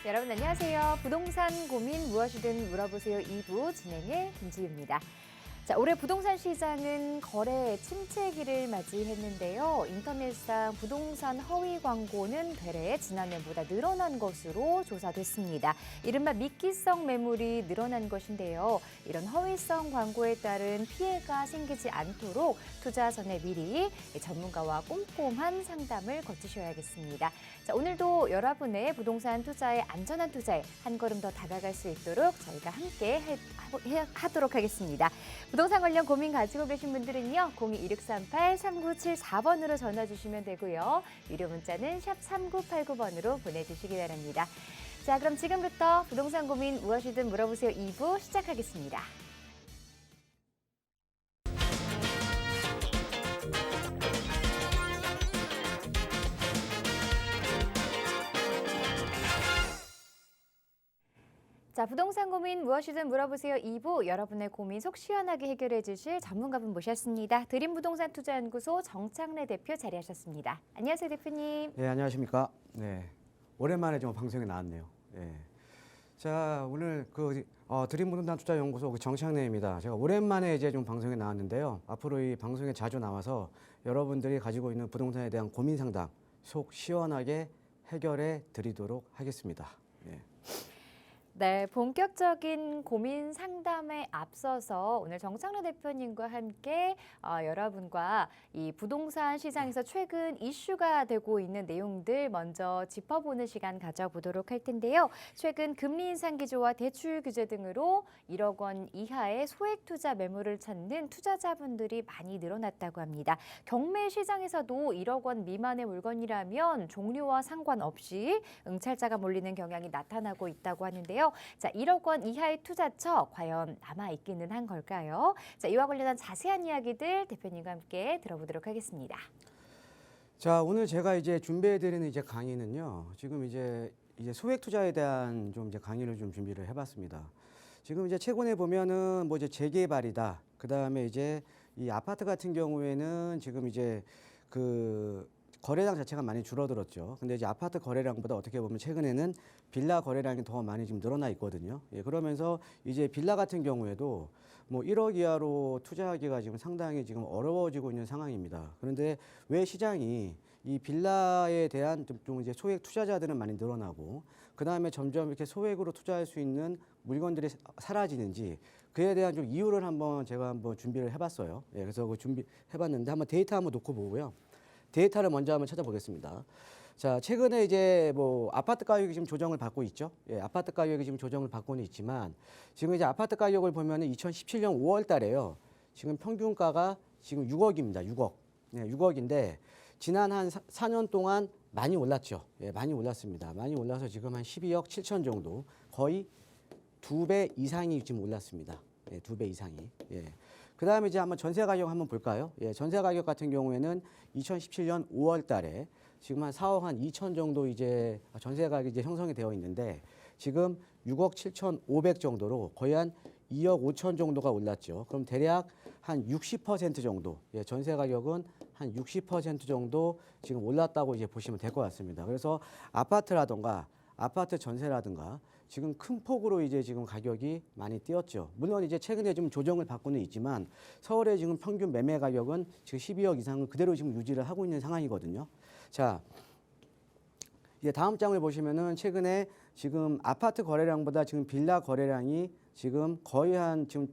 여러분 안녕하세요. 부동산 고민 무엇이든 물어보세요 2부 진행의 김지유입니다. 자, 올해 부동산 시장은 거래 침체기를 맞이했는데요. 인터넷상 부동산 허위 광고는 되레 지난해보다 늘어난 것으로 조사됐습니다. 이른바 미끼성 매물이 늘어난 것인데요. 이런 허위성 광고에 따른 피해가 생기지 않도록 투자 전에 미리 전문가와 꼼꼼한 상담을 거치셔야겠습니다. 자, 오늘도 여러분의 부동산 투자에 안전한 투자에 한 걸음 더 다가갈 수 있도록 저희가 함께 하도록 하겠습니다. 부동산 관련 고민 가지고 계신 분들은요. 02-2638-3974번으로 전화 주시면 되고요. 유료 문자는 샵 3989번으로 보내주시기 바랍니다. 자, 그럼 지금부터 부동산 고민 무엇이든 물어보세요 2부 시작하겠습니다. 자, 부동산 고민 무엇이든 물어보세요 2부 여러분의 고민 속 시원하게 해결해 주실 전문가분 모셨습니다. 드림부동산투자연구소 정창래 대표 자리하셨습니다. 안녕하세요 대표님. 네, 안녕하십니까. 네, 오랜만에 좀 방송에 나왔네요. 네. 자, 오늘 드림부동산투자연구소 정창래입니다. 제가 오랜만에 이제 좀 방송에 나왔는데요. 앞으로 이 방송에 자주 나와서 여러분들이 가지고 있는 부동산에 대한 고민 상담 속 시원하게 해결해 드리도록 하겠습니다. 네. 네, 본격적인 고민 상담에 앞서서 오늘 정창래 대표님과 함께 여러분과 이 부동산 시장에서 최근 이슈가 되고 있는 내용들 먼저 짚어보는 시간 가져보도록 할 텐데요. 최근 금리 인상 기조와 대출 규제 등으로 1억 원 이하의 소액 투자 매물을 찾는 투자자분들이 많이 늘어났다고 합니다. 경매 시장에서도 1억 원 미만의 물건이라면 종류와 상관없이 응찰자가 몰리는 경향이 나타나고 있다고 하는데요. 자, 1억 원 이하의 투자처 과연 남아있기는 한 걸까요? 자, 이와 관련한 자세한 이야기들 대표님과 함께 들어보도록 하겠습니다. 자, 오늘 제가 이제 준비해드리는 이제 강의는요. 지금 이제 소액 투자에 대한 좀 이제 강의를 좀 준비를 해봤습니다. 지금 이제 최근에 보면은 뭐 이제 재개발이다. 그 다음에 이제 이 아파트 같은 경우에는 지금 이제 거래량 자체가 많이 줄어들었죠. 근데 이제 아파트 거래량보다 어떻게 보면 최근에는 빌라 거래량이 더 많이 지금 늘어나 있거든요. 예, 그러면서 이제 빌라 같은 경우에도 뭐 1억 이하로 투자하기가 지금 상당히 지금 어려워지고 있는 상황입니다. 그런데 왜 시장이 이 빌라에 대한 좀 이제 소액 투자자들은 많이 늘어나고 그 다음에 점점 이렇게 소액으로 투자할 수 있는 물건들이 사라지는지 그에 대한 좀 이유를 제가 한번 준비를 해봤어요. 예, 그래서 그 준비해봤는데 한번 데이터 한번 놓고 보고요. 데이터를 먼저 한번 찾아보겠습니다. 자, 최근에 이제 뭐 아파트 가격이 지금 조정을 받고 있죠. 예, 아파트 가격이 지금 조정을 받고는 있지만 지금 이제 아파트 가격을 보면은 2017년 5월 달에요. 지금 평균가가 지금 6억입니다. 6억. 네, 6억인데 지난 한 4년 동안 많이 올랐죠. 예, 많이 올랐습니다. 많이 올라서 지금 한 12억 7천 정도 거의 2배 이상이 지금 올랐습니다. 예, 2배 이상이. 예. 그 다음에 이제 한번 전세 가격 한번 볼까요? 예, 전세 가격 같은 경우에는 2017년 5월 달에 지금 한 4억 한 2천 정도 이제 전세 가격이 이제 형성이 되어 있는데 지금 6억 7,500 정도로 거의 한 2억 5천 정도가 올랐죠. 그럼 대략 한 60% 정도, 예, 전세 가격은 한 60% 정도 지금 올랐다고 이제 보시면 될 것 같습니다. 그래서 아파트라든가 아파트 전세라든가 지금 큰 폭으로 이제 지금 가격이 많이 뛰었죠. 물론 이제 최근에 좀 조정을 받고는 있지만 서울의 지금 평균 매매 가격은 지금 12억 이상을 그대로 지금 유지를 하고 있는 상황이거든요. 자, 이제 다음 장을 보시면은 최근에 지금 아파트 거래량보다 지금 빌라 거래량이 지금 거의 지금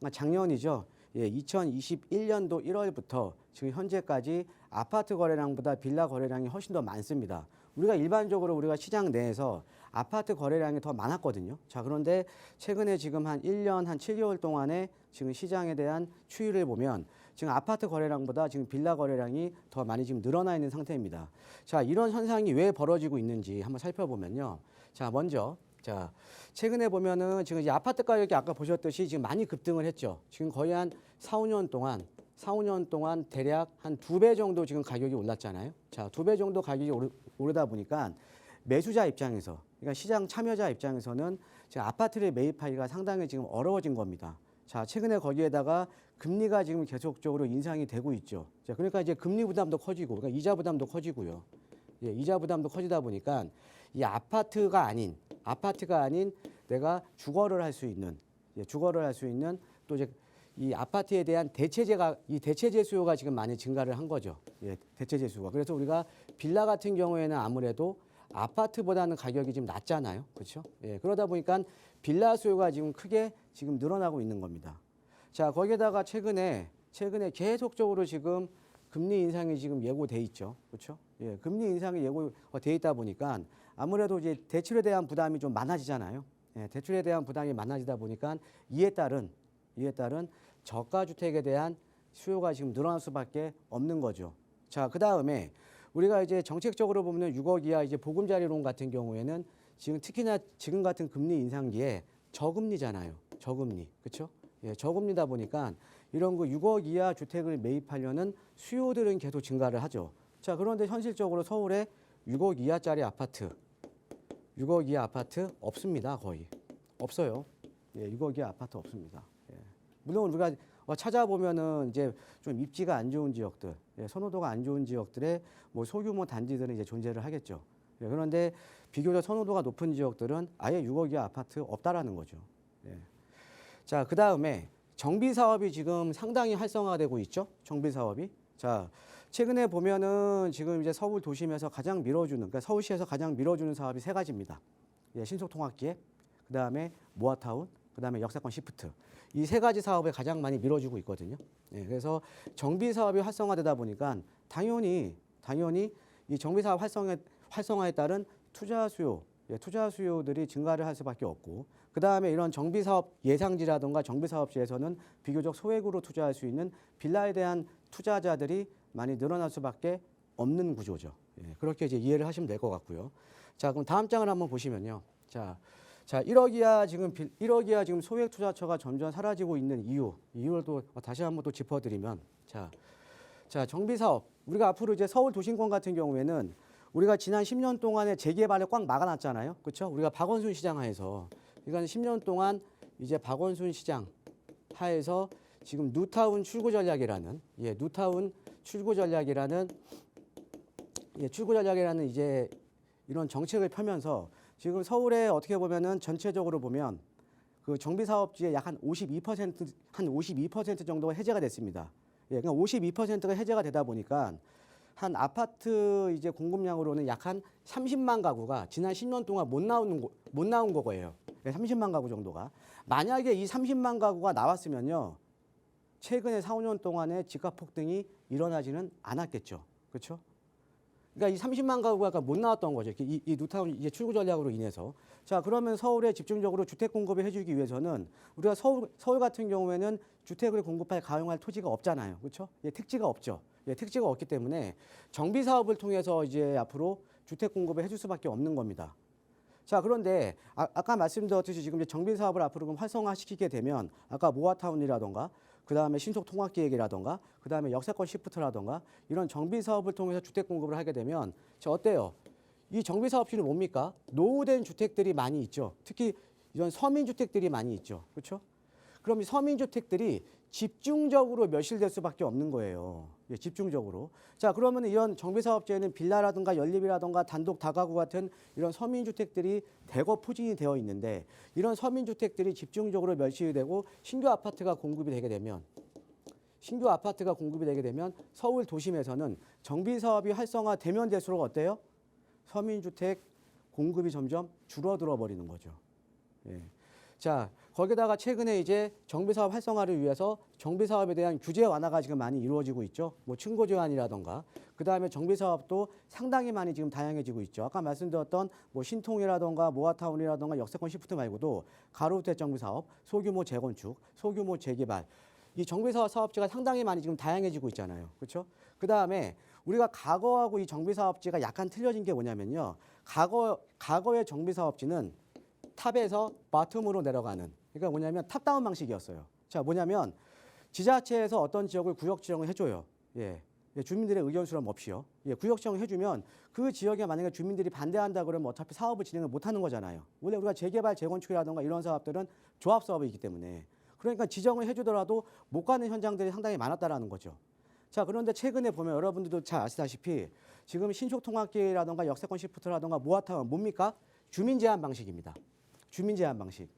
작년이죠. 예, 2021년도 1월부터 지금 현재까지 아파트 거래량보다 빌라 거래량이 훨씬 더 많습니다. 우리가 시장 내에서 아파트 거래량이 더 많았거든요. 자, 그런데 최근에 지금 한 1년 한 7개월 동안에 지금 시장에 대한 추이를 보면 지금 아파트 거래량보다 지금 빌라 거래량이 더 많이 지금 늘어나 있는 상태입니다. 자, 이런 현상이 왜 벌어지고 있는지 한번 살펴보면요. 자, 먼저 최근에 보면은 지금 이제 아파트 가격이 아까 보셨듯이 지금 많이 급등을 했죠. 지금 거의 한 4, 5년 동안 대략 한 2배 정도 지금 가격이 올랐잖아요. 자, 2배 정도 가격이 오르다 보니까 매수자 입장에서, 그러니까 시장 참여자 입장에서는 지금 아파트를 매입하기가 상당히 지금 어려워진 겁니다. 자, 최근에 거기에다가 금리가 지금 계속적으로 인상이 되고 있죠. 자, 그러니까 이제 금리 부담도 커지고, 그러니까 이자 부담도 커지고요. 예, 이자 부담도 커지다 보니까 이 아파트가 아닌 내가 주거를 할 수 있는 주거를 할 수 있는 또 이제 이 아파트에 대한 대체재 수요가 지금 많이 증가를 한 거죠. 대체재 수요가. 그래서 우리가 빌라 같은 경우에는 아무래도 아파트보다는 가격이 좀 낮잖아요. 그렇죠? 그러다 보니까 빌라 수요가 지금 크게 지금 늘어나고 있는 겁니다. 자, 거기에다가 최근에 계속적으로 지금 금리 인상이 지금 예고돼 있죠. 그렇죠? 금리 인상이 예고돼 있다 보니까 아무래도 이제 대출에 대한 부담이 좀 많아지잖아요. 대출에 대한 부담이 많아지다 보니까 이에 따른 저가 주택에 대한 수요가 지금 늘어날 수밖에 없는 거죠. 자, 그다음에 우리가 이제 정책적으로 보면 6억 이하 이제 보금자리론 같은 경우에는 지금 특히나 지금 같은 금리 인상기에 저금리잖아요. 저금리. 그렇죠? 저금리다 보니까 이런 그 6억 이하 주택을 매입하려는 수요들은 계속 증가를 하죠. 자, 그런데 현실적으로 서울에 6억 이하짜리 아파트 6억 이하 아파트 없습니다. 거의. 없어요. 6억 이하 아파트 없습니다. 물론 우리가 찾아보면은 이제 좀 입지가 안 좋은 지역들, 선호도가 안 좋은 지역들의 뭐 소규모 단지들은 이제 존재를 하겠죠. 그런데 비교적 선호도가 높은 지역들은 아예 6억 이하 아파트 없다라는 거죠. 자, 그 다음에 정비 사업이 지금 상당히 활성화되고 있죠. 정비 사업이. 자, 최근에 보면은 지금 이제 서울 도심에서 가장 밀어주는, 그러니까 서울시에서 가장 밀어주는 사업이 세 가지입니다. 신속통합기획, 그 다음에 모아타운, 그 다음에 역세권 시프트. 이 세 가지 사업에 가장 많이 밀어주고 있거든요. 그래서 정비 사업이 활성화되다 보니까 당연히 이 정비 사업 활성화에 따른 투자 수요들이 증가를 할 수밖에 없고, 그 다음에 이런 정비 사업 예상지라든가 정비 사업지에서는 비교적 소액으로 투자할 수 있는 빌라에 대한 투자자들이 많이 늘어날 수밖에 없는 구조죠. 그렇게 이제 이해를 하시면 될 것 같고요. 자, 그럼 다음 장을 한번 보시면요. 자, 1억 이하 지금 소액 투자처가 점점 사라지고 있는 이유를 또 다시 한번 또 짚어드리면, 자, 정비 사업 우리가 앞으로 이제 서울 도심권 같은 경우에는 우리가 지난 10년 동안에 재개발을 꽉 막아놨잖아요. 그렇죠? 우리가 박원순 시장 하에서 그러니까 10년 동안 이제 박원순 시장 하에서 지금 뉴타운 출구 전략이라는 이제 이런 정책을 펴면서 지금 서울에 어떻게 보면은 전체적으로 보면 그 정비 사업지의 약 한 52% 정도가 해제가 됐습니다. 그러니까 52%가 해제가 되다 보니까 한 아파트 이제 공급량으로는 약 한 30만 가구가 지난 10년 동안 못 나온 거예요. 30만 가구 정도가. 만약에 이 30만 가구가 나왔으면요. 최근에 4, 5년 동안의 집값 폭등이 일어나지는 않았겠죠. 그렇죠? 그러니까 이 30만 가구가 못 나왔던 거죠. 이 뉴타운 이제 출구 전략으로 인해서. 자, 그러면 서울에 집중적으로 주택 공급을 해주기 위해서는 우리가 서울 같은 경우에는 주택을 공급할 가용할 토지가 없잖아요. 그렇죠? 택지가 없죠. 택지가 없기 때문에 정비 사업을 통해서 이제 앞으로 주택 공급을 해줄 수밖에 없는 겁니다. 자, 그런데 아까 말씀드렸듯이 지금 이제 정비 사업을 앞으로 활성화시키게 되면 아까 모아타운이라던가 그 다음에 신속통합기획이라던가 그 다음에 역세권 시프트라던가 이런 정비 사업을 통해서 주택 공급을 하게 되면 어때요? 이 정비 사업지는 뭡니까? 노후된 주택들이 많이 있죠. 특히 이런 서민주택들이 많이 있죠. 그렇죠? 그럼 이 서민주택들이 집중적으로 멸실될 수밖에 없는 거예요. 집중적으로. 자, 그러면 이런 정비사업지에는 빌라라든가 연립이라든가 단독 다가구 같은 이런 서민주택들이 대거 포진이 되어 있는데 이런 서민주택들이 집중적으로 멸실되고 신규 아파트가 공급이 되게 되면 서울 도심에서는 정비사업이 활성화되면 될수록 어때요? 서민주택 공급이 점점 줄어들어 버리는 거죠. 자, 거기다가 최근에 이제 정비사업 활성화를 위해서 정비사업에 대한 규제 완화가 지금 많이 이루어지고 있죠. 뭐 층고 제한이라던가 그 다음에 정비사업도 상당히 많이 지금 다양해지고 있죠. 아까 말씀드렸던 뭐 신통이라던가 모아타운이라던가 역세권 시프트 말고도 가로주택 정비사업, 소규모 재건축, 소규모 재개발 이 정비사업 사업지가 상당히 많이 지금 다양해지고 있잖아요. 그렇죠? 그 다음에 우리가 과거하고 이 정비사업지가 약간 틀려진 게 뭐냐면요. 과거의 정비사업지는 탑에서 바텀으로 내려가는 그러니까 뭐냐면 탑다운 방식이었어요. 자, 뭐냐면 지자체에서 어떤 지역을 구역 지정을 해줘요. 주민들의 의견 수렴 없이요. 구역 지정을 해주면 그 지역에 만약에 주민들이 반대한다 그러면 어차피 사업을 진행을 못하는 거잖아요. 원래 우리가 재개발, 재건축이라든가 이런 사업들은 조합 사업이기 때문에 그러니까 지정을 해주더라도 못 가는 현장들이 상당히 많았다라는 거죠. 자, 그런데 최근에 보면 여러분들도 잘 아시다시피 지금 신속통합기라든가 역세권 시프트라든가 모아타운 뭡니까? 주민 제한 방식입니다. 주민 제한 방식.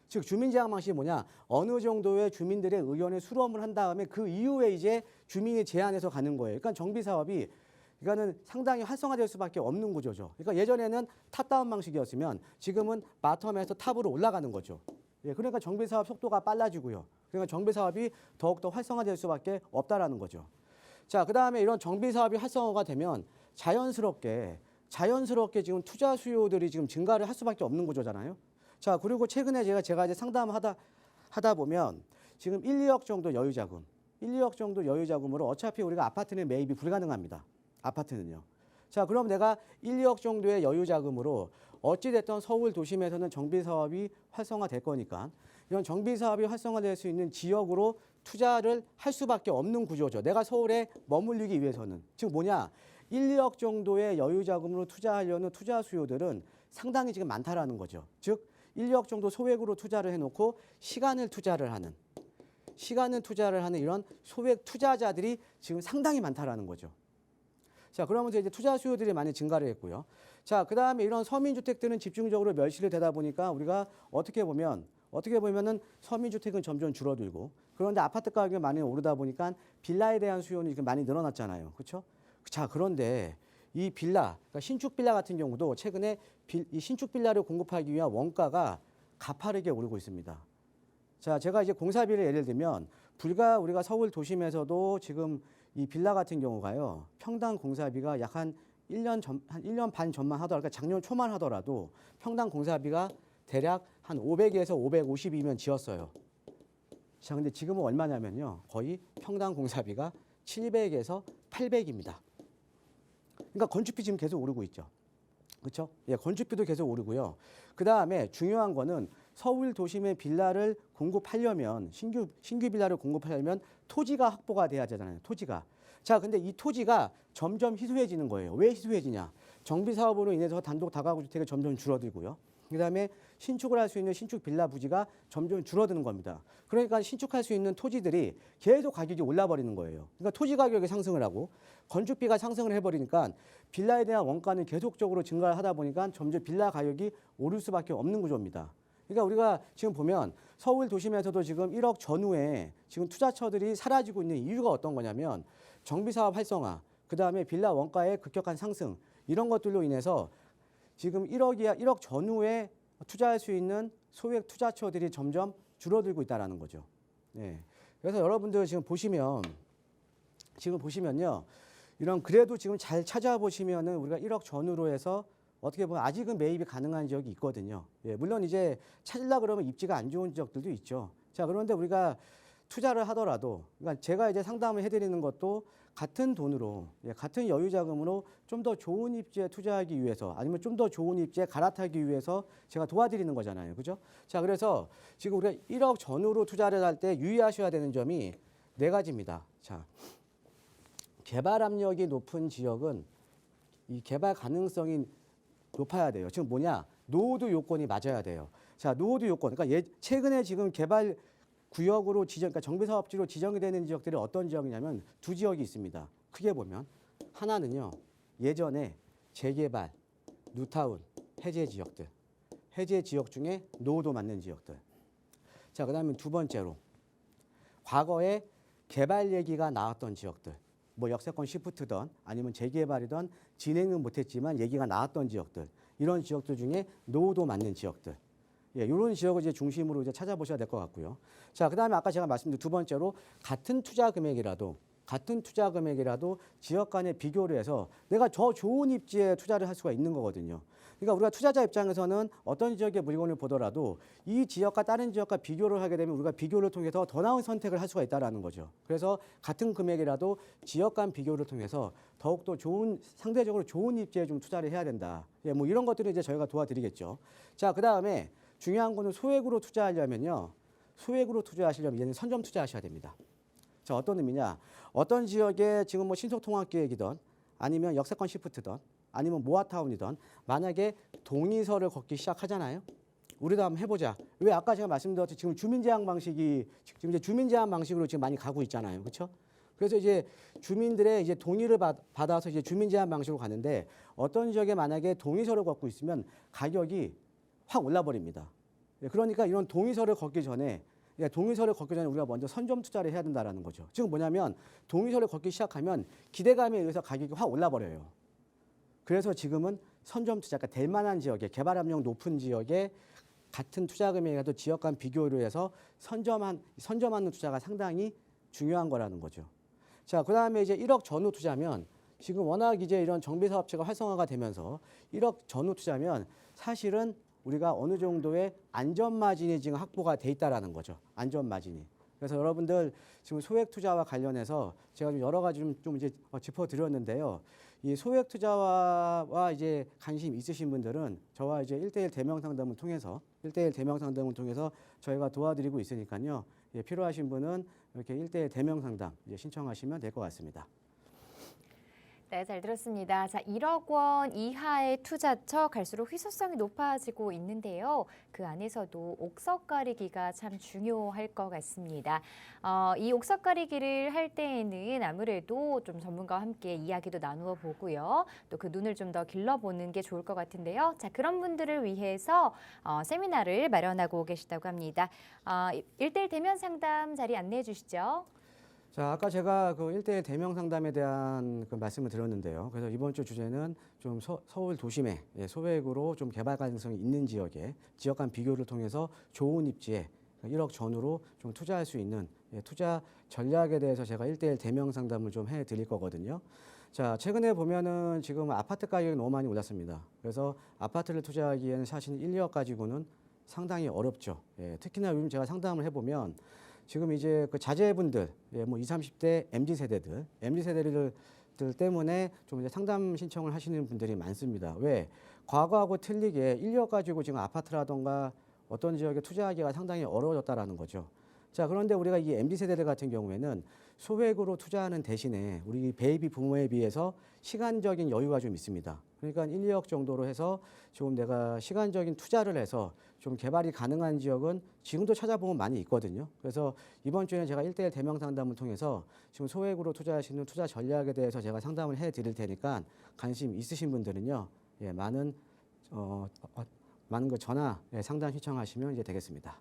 즉 주민 제한 방식이 뭐냐? 어느 정도의 주민들의 의견을 수렴을 한 다음에 그 이후에 이제 주민이 제한해서 가는 거예요. 그러니까 정비 사업이 이거는 상당히 활성화될 수밖에 없는 구조죠. 그러니까 예전에는 탑다운 방식이었으면 지금은 바텀에서 탑으로 올라가는 거죠. 예, 그러니까 정비 사업 속도가 빨라지고요. 그러니까 정비 사업이 더욱더 활성화될 수밖에 없다라는 거죠. 자, 그다음에 이런 정비 사업이 활성화가 되면 자연스럽게 지금 투자 수요들이 지금 증가를 할 수밖에 없는 구조잖아요. 자, 그리고 최근에 제가 이제 상담하다 보면 지금 1, 2억 정도 여유 자금으로 어차피 우리가 아파트는 매입이 불가능합니다. 아파트는요. 자, 그럼 내가 1, 2억 정도의 여유 자금으로 어찌됐든 서울 도심에서는 정비 사업이 활성화될 거니까 이런 정비 사업이 활성화될 수 있는 지역으로 투자를 할 수밖에 없는 구조죠. 내가 서울에 머물리기 위해서는. 즉 뭐냐? 1, 2억 정도의 여유 자금으로 투자하려는 투자 수요들은 상당히 지금 많다라는 거죠. 즉 1, 2억 정도 소액으로 투자를 해놓고 시간을 투자를 하는 이런 소액 투자자들이 지금 상당히 많다라는 거죠. 자, 그러면서 이제 투자 수요들이 많이 증가를 했고요. 자, 그 다음에 이런 서민주택들은 집중적으로 멸실이 되다 보니까 우리가 어떻게 보면은 서민주택은 점점 줄어들고 그런데 아파트 가격이 많이 오르다 보니까 빌라에 대한 수요는 지금 많이 늘어났잖아요. 그렇죠? 자, 그런데 이 빌라, 그러니까 신축 빌라 같은 경우도 최근에 이 신축 빌라를 공급하기 위한 원가가 가파르게 오르고 있습니다. 자, 제가 이제 공사비를 예를 들면 불과 우리가 서울 도심에서도 지금 이 빌라 같은 경우가요. 평당 공사비가 약 한 1년 반 전만 하더라도, 그러니까 작년 초만 하더라도 평당 공사비가 대략 한 500에서 550이면 지었어요. 자, 근데 지금은 얼마냐면요. 거의 평당 공사비가 700에서 800입니다. 그러니까 건축비 지금 계속 오르고 있죠. 그렇죠? 예, 건축비도 계속 오르고요. 그 다음에 중요한 거는 서울 도심의 빌라를 공급하려면 신규 빌라를 공급하려면 토지가 확보가 돼야 되잖아요. 토지가. 자, 근데 이 토지가 점점 희소해지는 거예요. 왜 희소해지냐? 정비 사업으로 인해서 단독 다가구 주택이 점점 줄어들고요. 그다음에 신축을 할 수 있는 신축 빌라 부지가 점점 줄어드는 겁니다. 그러니까 신축할 수 있는 토지들이 계속 가격이 올라버리는 거예요. 그러니까 토지 가격이 상승을 하고 건축비가 상승을 해버리니까 빌라에 대한 원가는 계속적으로 증가를 하다 보니까 점점 빌라 가격이 오를 수밖에 없는 구조입니다. 그러니까 우리가 지금 보면 서울 도심에서도 지금 1억 전후에 지금 투자처들이 사라지고 있는 이유가 어떤 거냐면 정비사업 활성화, 그다음에 빌라 원가의 급격한 상승 이런 것들로 인해서 지금 1억 전후에 투자할 수 있는 소액 투자처들이 점점 줄어들고 있다는 거죠. 네. 그래서 여러분들 지금 보시면요. 이런 그래도 지금 잘 찾아보시면은 우리가 1억 전후로 해서 어떻게 보면 아직은 매입이 가능한 지역이 있거든요. 예, 물론 이제 찾으려고 그러면 입지가 안 좋은 지역들도 있죠. 자, 그런데 우리가 투자를 하더라도, 그러니까 제가 이제 상담을 해드리는 것도 같은 돈으로, 같은 여유 자금으로 좀 더 좋은 입지에 투자하기 위해서 아니면 좀 더 좋은 입지에 갈아타기 위해서 제가 도와드리는 거잖아요. 그죠? 자, 그래서 지금 우리가 1억 전후로 투자를 할 때 유의하셔야 되는 점이 4가지입니다. 자, 개발 압력이 높은 지역은 이 개발 가능성이 높아야 돼요. 지금 뭐냐? 노후도 요건이 맞아야 돼요. 자, 노후도 요건. 그러니까 최근에 지금 개발 구역으로 그러니까 정비사업지로 지정이 되는 지역들이 어떤 지역이냐면 2지역이 있습니다. 크게 보면 하나는요. 예전에 재개발, 뉴타운, 해제 지역들. 해제 지역 중에 노후도 맞는 지역들. 자, 그다음에 2번째로 과거에 개발 얘기가 나왔던 지역들. 뭐 역세권 시프트든 아니면 재개발이든 진행은 못했지만 얘기가 나왔던 지역들. 이런 지역들 중에 노후도 맞는 지역들. 예, 이런 지역을 이제 중심으로 이제 찾아보셔야 될 것 같고요. 자, 그다음에 아까 제가 말씀드린 2번째로 같은 투자 금액이라도 지역 간의 비교를 해서 내가 더 좋은 입지에 투자를 할 수가 있는 거거든요. 그러니까 우리가 투자자 입장에서는 어떤 지역의 물건을 보더라도 이 지역과 다른 지역과 비교를 하게 되면 우리가 비교를 통해서 더 나은 선택을 할 수가 있다는 거죠. 그래서 같은 금액이라도 지역 간 비교를 통해서 더욱더 상대적으로 좋은 입지에 좀 투자를 해야 된다. 예, 뭐 이런 것들을 이제 저희가 도와드리겠죠. 자, 그다음에 중요한 거는 소액으로 투자하려면요. 소액으로 투자하시려면 얘는 선점 투자하셔야 됩니다. 자, 어떤 의미냐? 어떤 지역에 지금 뭐 신속통합계획이든 아니면 역세권 시프트든 아니면 모아타운이든 만약에 동의서를 걷기 시작하잖아요. 우리도 한번 해보자. 왜 아까 제가 말씀드렸듯이 지금 주민제한 방식으로 지금 많이 가고 있잖아요. 그렇죠? 그래서 이제 주민들의 이제 동의를 받아서 이제 주민 제한 방식으로 가는데 어떤 지역에 만약에 동의서를 걷고 있으면 가격이 확 올라 버립니다. 예, 그러니까 이런 동의서를 걷기 전에 우리가 먼저 선점 투자를 해야 된다라는 거죠. 지금 뭐냐면 동의서를 걷기 시작하면 기대감에 의해서 가격이 확 올라 버려요. 그래서 지금은 선점 투자, 그러니까 될 만한 지역에 개발 압력 높은 지역에 같은 투자 금액이라도 지역 간 비교를 해서 선점하는 투자가 상당히 중요한 거라는 거죠. 자, 그다음에 이제 1억 전후 투자면 지금 워낙 이제 이런 정비 사업체가 활성화가 되면서 1억 전후 투자면 사실은 우리가 어느 정도의 안전 마진이 지금 확보가 돼 있다라는 거죠. 안전 마진이. 그래서 여러분들 지금 소액 투자와 관련해서 제가 좀 여러 가지 좀 이제 짚어드렸는데요. 이 소액 투자와 이제 관심 있으신 분들은 저와 이제 1대1 대면 상담을 통해서 저희가 도와드리고 있으니까요. 예, 필요하신 분은 이렇게 1대1 대면 상담 이제 신청하시면 될 것 같습니다. 네, 잘 들었습니다. 자, 1억 원 이하의 투자처 갈수록 희소성이 높아지고 있는데요. 그 안에서도 옥석 가리기가 참 중요할 것 같습니다. 이 옥석 가리기를 할 때에는 아무래도 좀 전문가와 함께 이야기도 나누어 보고요. 또 그 눈을 좀 더 길러보는 게 좋을 것 같은데요. 자, 그런 분들을 위해서 세미나를 마련하고 계시다고 합니다. 1대1 대면 상담 자리 안내해 주시죠. 자, 아까 제가 그 1대1 대면 상담에 대한 그 말씀을 드렸는데요. 그래서 이번 주 주제는 좀 서울 도심에 소액으로 좀 개발 가능성이 있는 지역에 지역 간 비교를 통해서 좋은 입지에 1억 전후로 좀 투자할 수 있는 투자 전략에 대해서 제가 1대1 대면 상담을 좀 해드릴 거거든요. 자, 최근에 보면은 지금 아파트 가격이 너무 많이 올랐습니다. 그래서 아파트를 투자하기에는 사실 1, 2억 가지고는 상당히 어렵죠. 특히나 요즘 제가 상담을 해보면 지금 이제 그 자제분들, 뭐 20, 30대 MZ 세대들 때문에 좀 이제 상담 신청을 하시는 분들이 많습니다. 왜? 과거하고 틀리게 1, 2억 가지고 지금 아파트라던가 어떤 지역에 투자하기가 상당히 어려워졌다라는 거죠. 자, 그런데 우리가 이 MZ 세대들 같은 경우에는 소액으로 투자하는 대신에 우리 베이비 부모에 비해서 시간적인 여유가 좀 있습니다. 그러니까 1, 2억 정도로 해서 좀 내가 시간적인 투자를 해서 좀 개발이 가능한 지역은 지금도 찾아보면 많이 있거든요. 그래서 이번 주에는 제가 1대1 대면 상담을 통해서 지금 소액으로 투자하시는 투자 전략에 대해서 제가 상담을 해 드릴 테니까 관심 있으신 분들은요. 많은 그 전화 상담 신청하시면 이제 되겠습니다.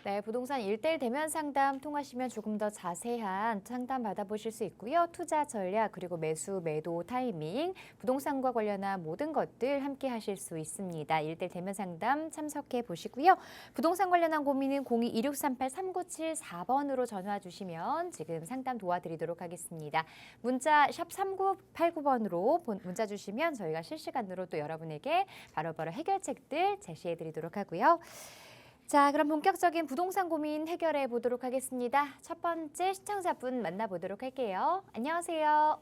네, 부동산 1대1 대면 상담 통하시면 조금 더 자세한 상담 받아보실 수 있고요. 투자 전략 그리고 매수, 매도 타이밍, 부동산과 관련한 모든 것들 함께 하실 수 있습니다. 1대1 대면 상담 참석해 보시고요. 부동산 관련한 고민은 02-2638-3974번으로 전화 주시면 지금 상담 도와드리도록 하겠습니다. 문자 샵 3989번으로 문자 주시면 저희가 실시간으로 또 여러분에게 바로바로 해결책들 제시해 드리도록 하고요. 자, 그럼 본격적인 부동산 고민 해결해 보도록 하겠습니다. 첫 번째 시청자분 만나보도록 할게요. 안녕하세요.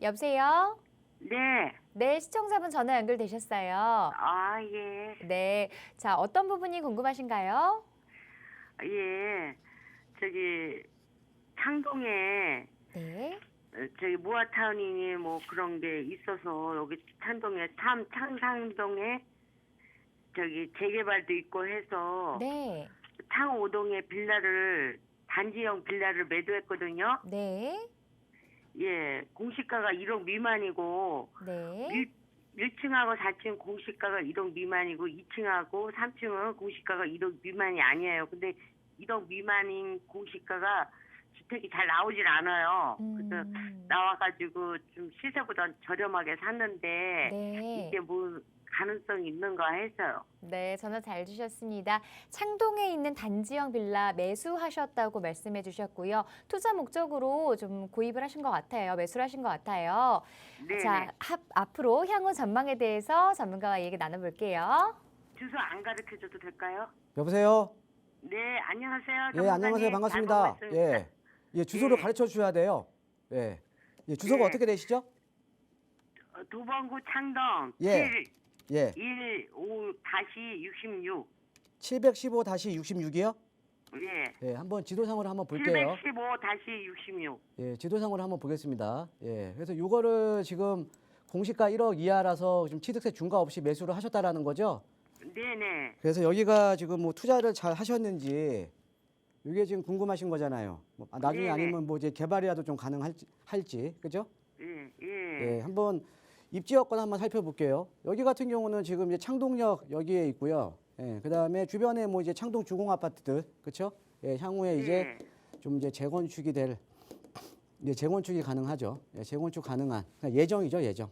여보세요? 네. 네, 시청자분 전화 연결되셨어요. 아, 예. 네, 자, 어떤 부분이 궁금하신가요? 예. 저기, 창동에, 네, 저기, 모아타운이니 뭐 그런 게 있어서, 여기 창동에, 창상동에, 저기, 재개발도 있고 해서, 네, 창오동에 단지형 빌라를 매도했거든요. 네, 예. 공시가가 1억 미만이고, 네, 1층하고 4층 공시가가 1억 미만이고 2층하고 3층은 공시가가 1억 미만이 아니에요. 근데 1억 미만인 공시가가 주택이 잘 나오질 않아요. 그래서 나와가지고 좀 시세보다 저렴하게 샀는데 네. 이게 뭐 가능성이 있는가 해서요. 네, 전화 잘 주셨습니다. 창동에 있는 단지형 빌라 매수하셨다고 말씀해 주셨고요. 투자 목적으로 좀 구입을 하신 것 같아요. 매수를 하신 것 같아요. 네네. 자, 앞으로 향후 전망에 대해서 전문가와 얘기 나눠볼게요. 주소 안 가르쳐줘도 될까요? 여보세요? 네, 안녕하세요. 예, 안녕하세요. 반갑습니다. 예, 주소를 예. 가르쳐 주셔야 돼요. 예, 주소가 네. 어떻게 되시죠? 도봉구 창동 예. 예, 715-66. 715-66이요? 예. 예, 한번 지도상으로 한번 볼게요. 715-66. 예, 지도상으로 한번 보겠습니다. 예, 그래서 이거를 지금 공시가 1억 이하라서 좀 취득세 중과 없이 매수를 하셨다라는 거죠? 네네. 그래서 여기가 지금 뭐 투자를 잘 하셨는지 이게 지금 궁금하신 거잖아요. 뭐, 나중에 네네. 아니면 뭐 이제 개발이라도 좀 가능할지, 그죠? 예, 예, 예. 한번 입지 여건 한번 살펴볼게요. 여기 같은 경우는 지금 이제 창동역 여기에 있고요. 예, 그다음에 주변에 뭐 이제 창동 주공 아파트들, 그렇죠? 예, 향후에 이제 예. 좀 이제 재건축이 될 이제 재건축이 가능하죠. 예, 재건축 가능한 그러니까 예정이죠, 예정.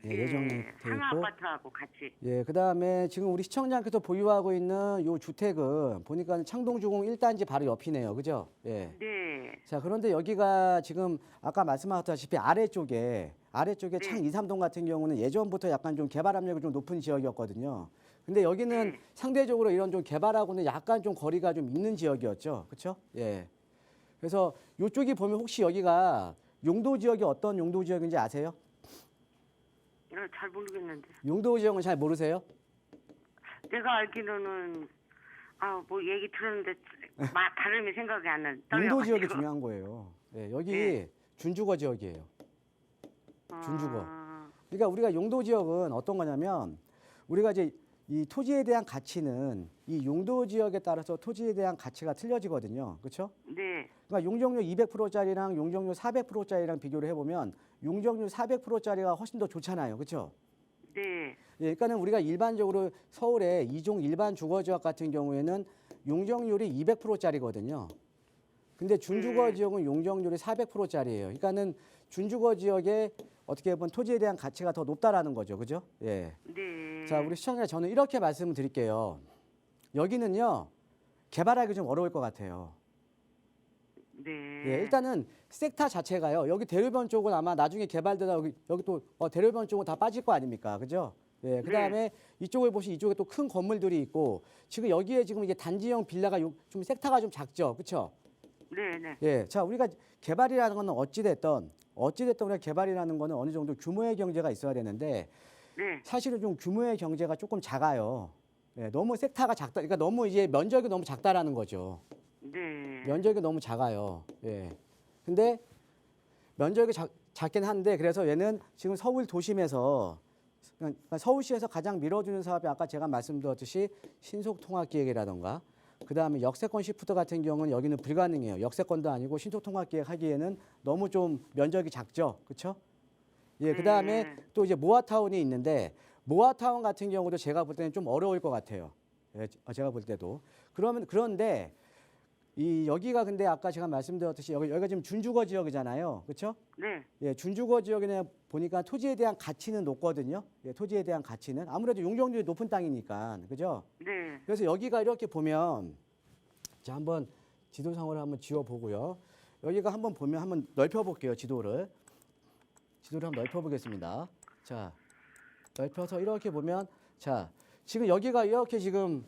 예, 예정이 돼 상하 있고. 아파트하고 같이. 예, 그다음에 지금 우리 시청자께서 보유하고 있는 요 주택은 보니까 창동주공 1단지 바로 옆이네요. 그죠? 예. 네. 자, 그런데 여기가 지금 아까 말씀하셨다시피 아래쪽에 네. 창 2, 3동 같은 경우는 예전부터 약간 좀 개발 압력이 좀 높은 지역이었거든요. 근데 여기는 네. 상대적으로 이런 좀 개발하고는 약간 좀 거리가 좀 있는 지역이었죠. 그렇죠? 예. 그래서 요쪽이 보면 혹시 여기가 용도 지역이 어떤 용도 지역인지 아세요? 잘 모르겠는데. 용도 지역은 잘 모르세요? 내가 알기로는 뭐 얘기 들었는데 발음이 생각이 안 나. 용도 지역이 떨려가지고. 중요한 거예요. 예, 여기 네. 준주거 지역이에요. 준주거. 아, 그러니까 우리가 용도 지역은 어떤 거냐면 우리가 이제 이 토지에 대한 가치는 이 용도 지역에 따라서 토지에 대한 가치가 틀려지거든요. 그렇죠? 네. 그러니까 용적률 200%짜리랑 용적률 400%짜리랑 비교를 해보면 용적률 400%짜리가 훨씬 더 좋잖아요. 그렇죠? 네. 예, 그러니까는 우리가 일반적으로 서울의 이종 일반 주거 지역 같은 경우에는 용적률이 200%짜리거든요. 근데 준주거 지역은 용적률이 400%짜리예요. 그러니까는 준주거 지역에 어떻게 보면 토지에 대한 가치가 더 높다라는 거죠. 그죠? 예. 네. 자, 우리 시청자 저는 이렇게 말씀을 드릴게요. 여기는요. 개발하기 좀 어려울 것 같아요. 네. 예, 일단은 섹터 자체가요. 여기 대로변 쪽은 아마 나중에 개발되다 여기 또 대로변 쪽은 다 빠질 거 아닙니까? 그죠? 예, 그다음에 이쪽을 보시 이쪽에 또 큰 건물들이 있고 지금 여기에 지금 이게 단지형 빌라가 좀 섹터가 좀 작죠. 그렇죠? 네, 네. 예. 자, 우리가 개발이라는 거는 어찌됐든 우리가 개발이라는 거는 어느 정도 규모의 경제가 있어야 되는데 네. 사실은 좀 규모의 경제가 조금 작아요. 예, 너무 섹터가 작다. 그러니까 너무 이제 면적이 너무 작다라는 거죠. 네. 면적이 너무 작아요. 예. 근데 면적이 작긴 한데 그래서 얘는 지금 서울 도심에서 그러니까 서울시에서 가장 밀어주는 사업이 아까 제가 말씀드렸듯이 신속통합기획이라던가 그다음에 역세권 시프트 같은 경우는 여기는 불가능해요. 역세권도 아니고 신속통합기획 하기에는 너무 좀 면적이 작죠. 그렇죠? 예, 그다음에 또 이제 모아타운이 있는데 모아타운 같은 경우도 제가 볼 때는 좀 어려울 것 같아요. 예, 제가 볼 때도. 그런데 여기가 근데 아까 제가 말씀드렸듯이 여기가 지금 준주거 지역이잖아요. 그렇죠? 네. 예, 준주거 지역에 보니까 토지에 대한 가치는 높거든요. 예, 토지에 대한 가치는 아무래도 용적률이 높은 땅이니까. 그죠? 네. 그래서 여기가 이렇게 보면 자, 한번 지도상으로 한번 지워 보고요. 여기가 한번 보면 한번 넓혀 볼게요, 지도를 한번 넓혀 보겠습니다. 자, 넓혀서 이렇게 보면 자, 지금 여기가 이렇게 지금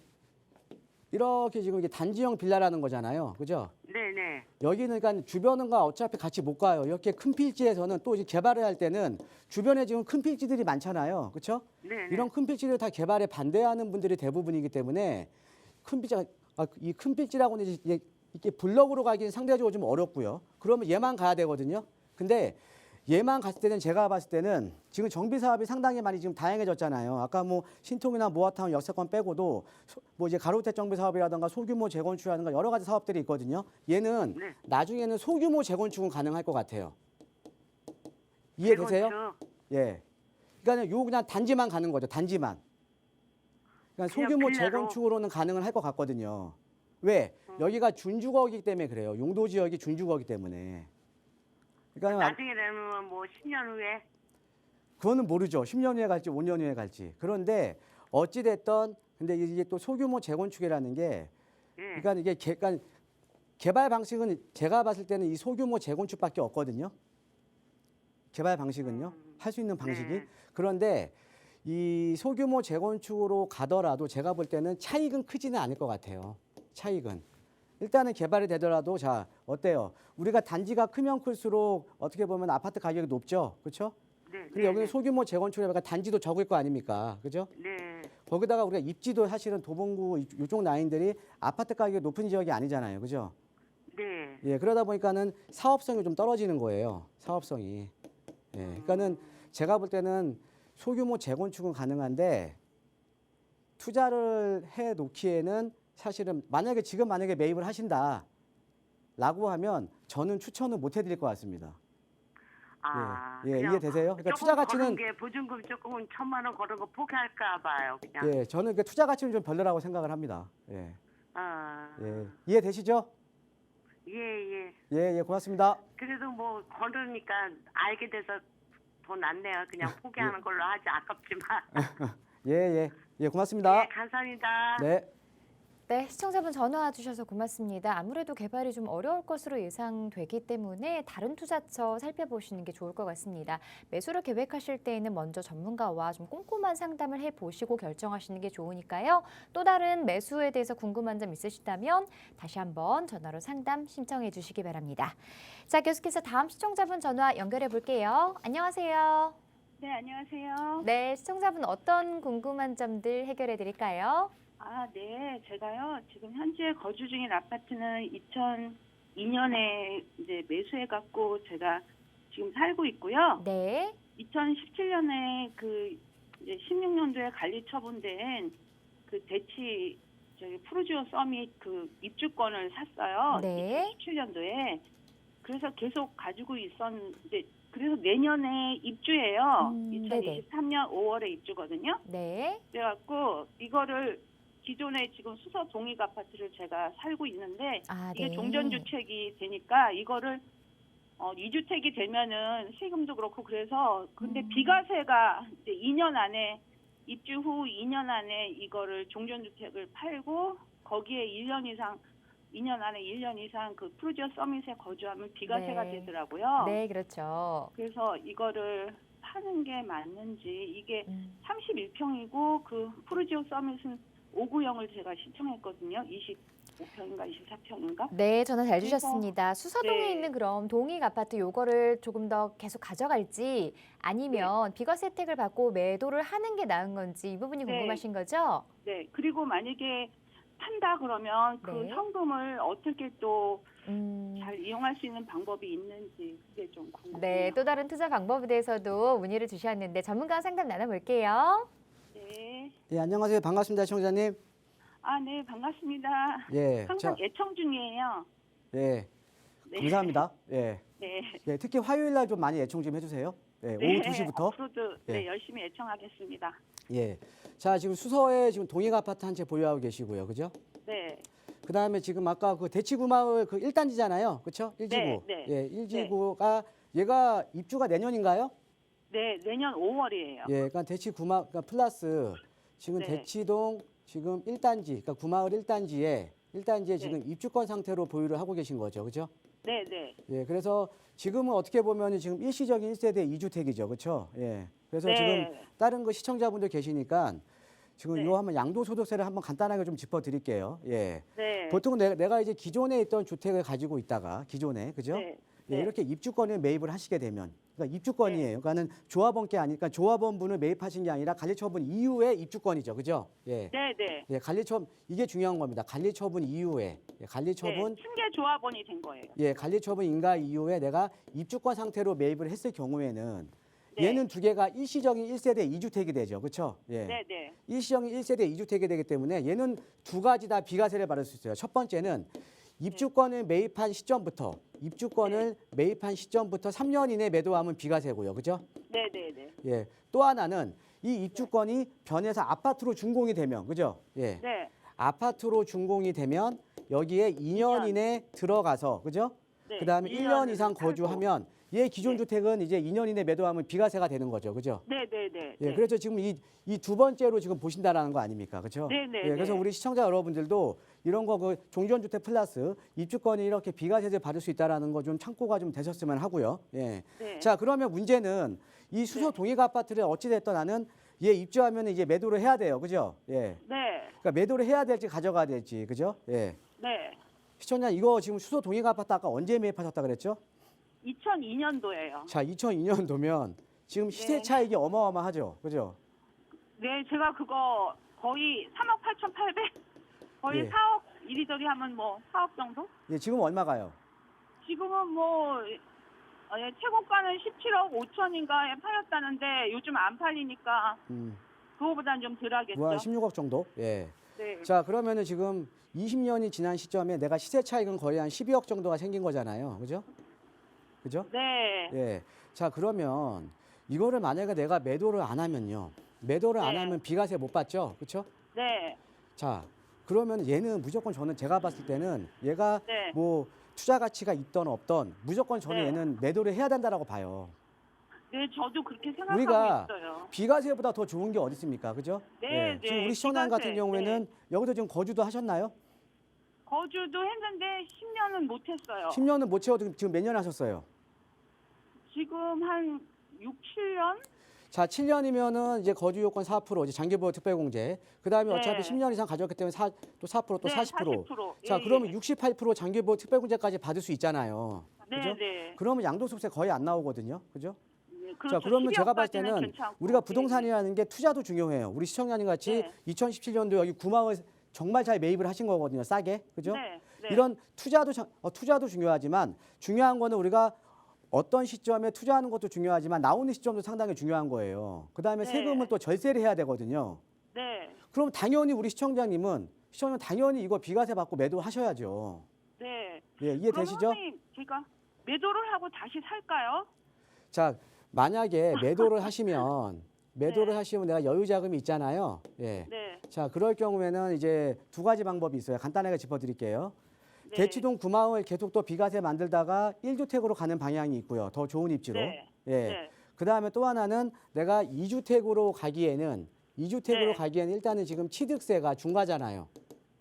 이게 단지형 빌라라는 거잖아요. 그죠? 네, 네. 여기는 그러니까 주변과 어차피 같이 못 가요. 이렇게 큰 필지에서는 또 이제 개발을 할 때는 주변에 지금 큰 필지들이 많잖아요. 그렇죠? 네, 네. 이런 큰 필지를 다 개발에 반대하는 분들이 대부분이기 때문에 이 큰 필지라고는 이제 이게 블럭으로 가기는 상대적으로 좀 어렵고요. 그러면 얘만 가야 되거든요. 근데 얘만 갔을 때는 제가 봤을 때는 지금 정비 사업이 상당히 많이 지금 다양해졌잖아요. 아까 뭐 신통이나 모아타운 역세권 빼고도 뭐 이제 가로주택 정비 사업이라든가 소규모 재건축이라든가 여러 가지 사업들이 있거든요. 얘는 네. 나중에는 소규모 재건축은 가능할 것 같아요. 이해되세요? 재건축. 예. 그러니까 그냥 단지만 가는 거죠. 단지만. 그러니까 그냥 소규모 빌라로? 재건축으로는 가능을 할 것 같거든요. 왜? 여기가 준주거이기 때문에 그래요. 용도 지역이 준주거이기 때문에. 그러니까 나중에 되면 뭐 10년 후에. 그거는 모르죠. 10년 후에 갈지 5년 후에 갈지. 그런데 어찌 됐던 근데 이게 또 소규모 재건축이라는 게 예. 그러니까 이게 그러니까 개발 방식은 제가 봤을 때는 이 소규모 재건축밖에 없거든요. 개발 방식은요. 할 수 있는 방식이. 네. 그런데 이 소규모 재건축으로 가더라도 제가 볼 때는 차익은 크지는 않을 것 같아요. 차익은. 일단은 개발이 되더라도 자 어때요? 우리가 단지가 크면 클수록 어떻게 보면 아파트 가격이 높죠, 그렇죠? 네. 근데 여기는 소규모 재건축이니까 단지도 적을 거 아닙니까, 그죠? 네. 거기다가 우리가 입지도 사실은 도봉구 이쪽 라인들이 아파트 가격이 높은 지역이 아니잖아요, 그죠? 네. 예, 그러다 보니까는 사업성이 좀 떨어지는 거예요, 사업성이. 예, 그러니까는 제가 볼 때는 소규모 재건축은 가능한데 투자를 해 놓기에는 사실은 지금 만약에 매입을 하신다라고 하면 저는 추천은 못 해드릴 것 같습니다. 예, 그냥 이해되세요? 그러니까 조금 투자 가치는 걸은 게 보증금 조금은 1,000만 원 걸은 거 포기할까 봐요. 그냥. 예, 저는 그 투자 가치는 좀 별로라고 생각을 합니다. 예, 아, 예, 이해되시죠? 예. 예, 고맙습니다. 그래도 뭐 걸으니까 알게 돼서 더 낫네요. 그냥 포기하는 걸로 하지 아깝지만. 예, 고맙습니다. 예, 감사합니다. 네. 네, 시청자분 전화 주셔서 고맙습니다. 아무래도 개발이 좀 어려울 것으로 예상되기 때문에 다른 투자처 살펴보시는 게 좋을 것 같습니다. 매수를 계획하실 때에는 먼저 전문가와 좀 꼼꼼한 상담을 해보시고 결정하시는 게 좋으니까요. 또 다른 매수에 대해서 궁금한 점 있으시다면 다시 한번 전화로 상담 신청해 주시기 바랍니다. 자, 계속해서 다음 시청자분 전화 연결해 볼게요. 안녕하세요. 네, 안녕하세요. 네, 시청자분 어떤 궁금한 점들 해결해 드릴까요? 네, 제가요, 지금 현재 거주 중인 아파트는 2002년에 이제 매수해갖고 제가 지금 살고 있고요. 네. 2017년에 이제 16년도에 관리 처분된 저기 푸르지오 서밋 입주권을 샀어요. 네. 2017년도에. 그래서 계속 가지고 있었는데, 그래서 내년에 입주해요. 네네. 2023년 5월에 입주거든요. 네. 그래갖고 이거를 기존에 지금 수서 동익 아파트를 제가 살고 있는데 이게 네. 종전주택이 되니까 이거를 2주택이 되면은 세금도 그렇고 그래서 근데 비과세가 이제 2년 안에 입주 후 2년 안에 이거를 종전주택을 팔고 거기에 2년 안에 1년 이상 그 푸르지오 서밋에 거주하면 비과세가 네. 되더라고요. 네, 그렇죠. 그래서 이거를 파는 게 맞는지 이게 31평이고 그 푸르지오 서밋은 5구형을 제가 신청했거든요. 25평인가 24평인가? 네, 전화 잘 그래서- 주셨습니다. 수서동에 네. 있는 그럼 동익 아파트 요거를 조금 더 계속 가져갈지 아니면 비과세 혜택을 받고 매도를 하는 게 나은 건지 이 부분이 네. 궁금하신 거죠? 네. 그리고 만약에 판다 그러면 그 네. 현금을 어떻게 또 잘 음, 이용할 수 있는 방법이 있는지 그게 좀 궁금해요. 네, 또 다른 투자 방법에 대해서도 문의를 주셨는데 전문가와 상담 나눠볼게요. 네. 예, 안녕하세요. 반갑습니다, 시청자님. 네, 반갑습니다. 예, 항상 애청 중이에요. 예, 네. 감사합니다. 예, 네. 예, 특히 화요일 날 좀 많이 애청 좀 해주세요. 예, 네. 오후 2시부터. 앞으로도 예. 네, 열심히 애청하겠습니다. 예, 자 지금 수서에 지금 동익 아파트 한 채 보유하고 계시고요, 그죠? 네. 그다음에 지금 아까 그 대치구 마을 그 1단지잖아요, 그렇죠? 1지구. 네, 네. 예, 1지구가 얘가 입주가 내년인가요? 네, 내년 5월이에요. 예, 그러니까 대치구마 그러니까 플러스 지금 네. 대치동 지금 1단지, 그러니까 구마을 1단지에 지금 입주권 상태로 보유를 하고 계신 거죠, 그죠? 네, 네. 예, 그래서 지금은 어떻게 보면 지금 일시적인 1세대 2주택이죠, 그렇죠? 예, 그래서 네. 지금 다른 그 시청자분들 계시니까 지금 네. 이거 한번 양도소득세를 한번 간단하게 좀 짚어드릴게요. 예, 네. 보통 내가 이제 기존에 있던 주택을 가지고 있다가 기존에 그죠? 네. 예, 네. 이렇게 입주권을 매입을 하시게 되면, 그러니까 입주권이에요. 그러니까는 조합원께 아니까 조합원분을 매입하신 게 아니라 관리처분 이후에 입주권이죠, 그죠? 예, 네, 네. 예, 관리처분 이게 중요한 겁니다. 관리처분 이후에, 관리처분 네. 승계 조합원이 된 거예요. 예, 관리처분 인가 이후에 내가 입주권 상태로 매입을 했을 경우에는 네. 얘는 두 개가 일시적인 1세대 2주택이 되죠, 그렇죠? 예. 네, 네. 일시적인 1세대 2주택이 되기 때문에 얘는 두 가지 다 비과세를 받을 수 있어요. 첫 번째는 입주권을 매입한 시점부터 매입한 시점부터 3년 이내 매도하면 비과세고요. 그죠? 네, 네, 네. 예. 또 하나는 이 입주권이 변해서 아파트로 준공이 되면 그죠? 예. 네. 아파트로 준공이 되면 여기에 2년 이내 들어가서 그죠? 네. 그다음에 1년 이상 살고. 거주하면 얘 기존 네. 주택은 이제 2년 이내 매도하면 비과세가 되는 거죠. 그죠? 네, 네, 네. 예, 네. 그래서 지금 이 두 번째로 지금 보신다라는 거 아닙니까, 그렇죠? 네, 네, 예, 그래서 네. 우리 시청자 여러분들도 이런 거 그 종전주택 플러스 입주권이 이렇게 비과세를 받을 수 있다라는 거 좀 참고가 좀 되셨으면 하고요. 예. 네. 자, 그러면 문제는 이 수소 동익 아파트를 어찌 됐든 나는 얘 입주하면 이제 매도를 해야 돼요, 그죠? 예. 네. 그러니까 매도를 해야 될지 가져가야 될지, 그죠? 예. 네. 시청자 이거 지금 수소 동익 아파트 아까 언제 매입하셨다 그랬죠? 2002년도예요. 자, 2002년도면 지금 시세 네. 차익이 어마어마하죠, 그죠? 네, 제가 그거 거의 3억 8,800 거의 예. 4억 이리저리 하면 뭐 4억 정도? 예, 지금 얼마가요? 지금은 뭐 최고가는 17억 5천인가에 팔렸다는데 요즘 안 팔리니까 그거보단 좀 덜하겠죠. 뭐 한 16억 정도? 예. 네. 자, 그러면은 지금 20년이 지난 시점에 내가 시세 차익은 거의 한 12억 정도가 생긴 거잖아요. 그죠? 그죠? 네. 예. 자, 그러면 이거를 만약에 내가 매도를 안 하면요. 매도를 안 네. 하면 비과세 못 받죠. 그렇죠? 네. 자, 그러면 얘는 무조건 저는 제가 봤을 때는 얘가 네. 뭐 투자 가치가 있던 없던 무조건 저는 네. 얘는 매도를 해야 된다라고 봐요. 네, 저도 그렇게 생각하고 우리가 있어요. 비과세보다 더 좋은 게 어디 있습니까? 그죠? 네, 네. 지금 우리 시청자님 같은 비과세, 경우에는 여기서 지금 거주도 하셨나요? 거주도 했는데 10년은 못 했어요. 10년은 못 채워도 지금 몇 년 하셨어요? 지금 한 6, 7년? 자, 7년이면은 이제 거주 요건 4%, 이제 장기보호 특별공제. 그다음에 네. 어차피 10년 이상 가졌기 때문에 또 4%, 또 네, 40%. 40%. 자, 예, 그러면 예. 68% 장기보호 특별공제까지 받을 수 있잖아요. 네, 그죠? 네. 그러면 양도소득세 거의 안 나오거든요. 그죠? 네, 자, 그렇죠. 그러면 제가 봤을 12억까지는 때는 괜찮고. 우리가 네, 부동산이라는 게 투자도 중요해요. 우리 시청자님 같이 네. 2017년도 여기 구마을 정말 잘 매입을 하신 거거든요. 싸게. 그죠? 네, 네. 이런 투자도 중요하지만 중요한 거는 우리가 어떤 시점에 투자하는 것도 중요하지만 나오는 시점도 상당히 중요한 거예요. 그다음에 네. 세금을 또 절세를 해야 되거든요. 네. 그럼 당연히 우리 시청자님은 당연히 이거 비과세 받고 매도하셔야죠. 네. 예, 그럼 이해되시죠? 선생님, 제가 매도를 하고 다시 살까요? 자, 만약에 매도를 하시면 네. 내가 여유 자금이 있잖아요. 예. 네. 자, 그럴 경우에는 이제 두 가지 방법이 있어요. 간단하게 짚어드릴게요. 네. 대치동 구마을 계속 또 비과세 만들다가 1주택으로 가는 방향이 있고요. 더 좋은 입지로. 네. 예. 네. 그다음에 또 하나는 내가 2주택으로 가기에는 네. 일단은 지금 취득세가 중과잖아요.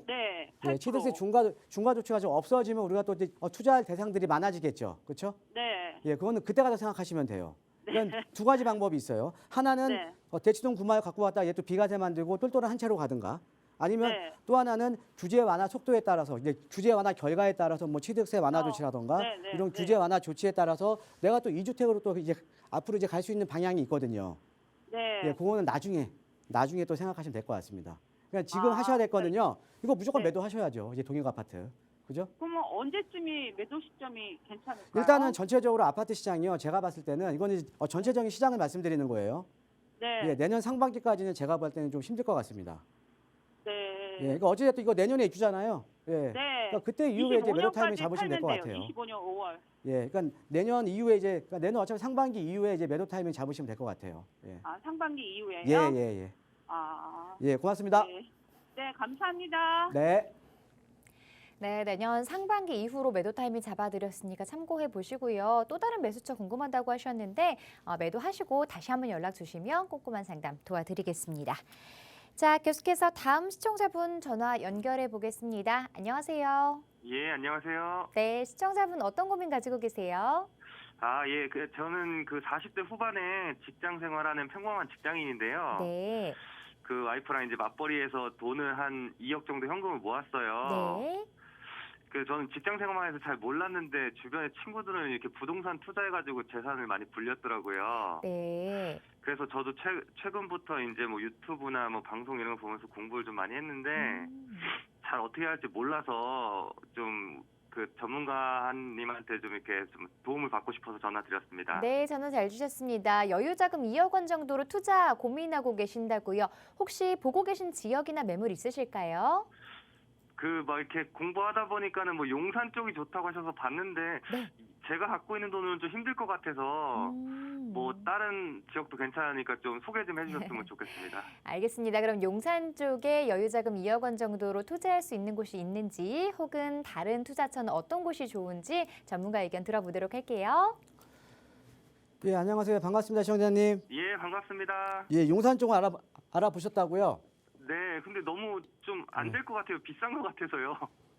네. 예, 8%. 취득세 중과 조치가 좀 없어지면 우리가 또 이제 투자할 대상들이 많아지겠죠. 그렇죠? 네. 예, 그거는 그때 가서 생각하시면 돼요. 그러니까 두 가지 방법이 있어요. 하나는 네. 대치동 구마을 갖고 갔다가 얘 또 비과세 만들고 똘똘한 한 채로 가든가. 아니면 네. 또 하나는 규제 완화 속도에 따라서 이제 규제 완화 결과에 따라서 뭐 취득세 완화 조치라던가 네, 네, 이런 네. 규제 완화 조치에 따라서 내가 또 2주택으로 또 이제 앞으로 이제 갈 수 있는 방향이 있거든요. 네. 예, 그거는 나중에 또 생각하시면 될 것 같습니다. 그러니까 지금 아, 하셔야 됐거든요. 이거 무조건 네. 매도하셔야죠. 이제 동역 아파트. 그죠? 그러면 언제쯤이 매도 시점이 괜찮을까요? 일단은 전체적으로 아파트 시장이요. 제가 봤을 때는 이거는 전체적인 시장을 말씀드리는 거예요. 네. 예, 내년 상반기까지는 제가 볼 때는 좀 힘들 것 같습니다. 네. 예, 그러니까 어찌됐든 이거 내년에 입주잖아요. 예. 네. 그러니까 그때 이후에 이제 매도 타이밍 25년까지 잡으시면 될 것 팔면 같아요. 돼요. 25년 5월. 예, 그러니까 내년 이후에 그러니까 내년 어차피 상반기 이후에 이제 매도 타이밍 잡으시면 될 것 같아요. 예. 아, 상반기 이후에요? 예, 예, 예. 아. 예, 고맙습니다. 네. 네, 감사합니다. 네. 네, 내년 상반기 이후로 매도 타이밍 잡아드렸으니까 참고해 보시고요. 또 다른 매수처 궁금하다고 하셨는데 매도하시고 다시 한번 연락 주시면 꼼꼼한 상담 도와드리겠습니다. 자, 계속해서 다음 시청자분 전화 연결해 보겠습니다. 안녕하세요. 예, 안녕하세요. 네, 시청자분 어떤 고민 가지고 계세요? 아, 예, 저는 그 40대 후반에 직장 생활하는 평범한 직장인인데요. 네. 그 와이프랑 이제 맞벌이해서 돈을 한 2억 정도 현금을 모았어요. 네. 그 저는 직장 생활만 해서 잘 몰랐는데 주변에 친구들은 이렇게 부동산 투자해가지고 재산을 많이 불렸더라고요. 네. 그래서 저도 최근부터 이제 뭐 유튜브나 뭐 방송 이런 거 보면서 공부를 좀 많이 했는데 잘 어떻게 할지 몰라서 좀 그 전문가님한테 좀 이렇게 좀 도움을 받고 싶어서 전화드렸습니다. 네, 전화 잘 주셨습니다. 여유자금 2억 원 정도로 투자 고민하고 계신다고요. 혹시 보고 계신 지역이나 매물 있으실까요? 그 막 이렇게 공부하다 보니까는 뭐 용산 쪽이 좋다고 하셔서 봤는데 네. 제가 갖고 있는 돈은 좀 힘들 것 같아서 뭐 다른 지역도 괜찮으니까 좀 소개 좀 해주셨으면 좋겠습니다. 알겠습니다. 그럼 용산 쪽에 여유자금 2억 원 정도로 투자할 수 있는 곳이 있는지 혹은 다른 투자처는 어떤 곳이 좋은지 전문가 의견 들어보도록 할게요. 예, 안녕하세요. 반갑습니다, 시청자님. 예, 반갑습니다. 예, 용산 쪽 알아보셨다고요? 네, 근데 너무 좀 안 될 것 같아요. 비싼 것 같아서요.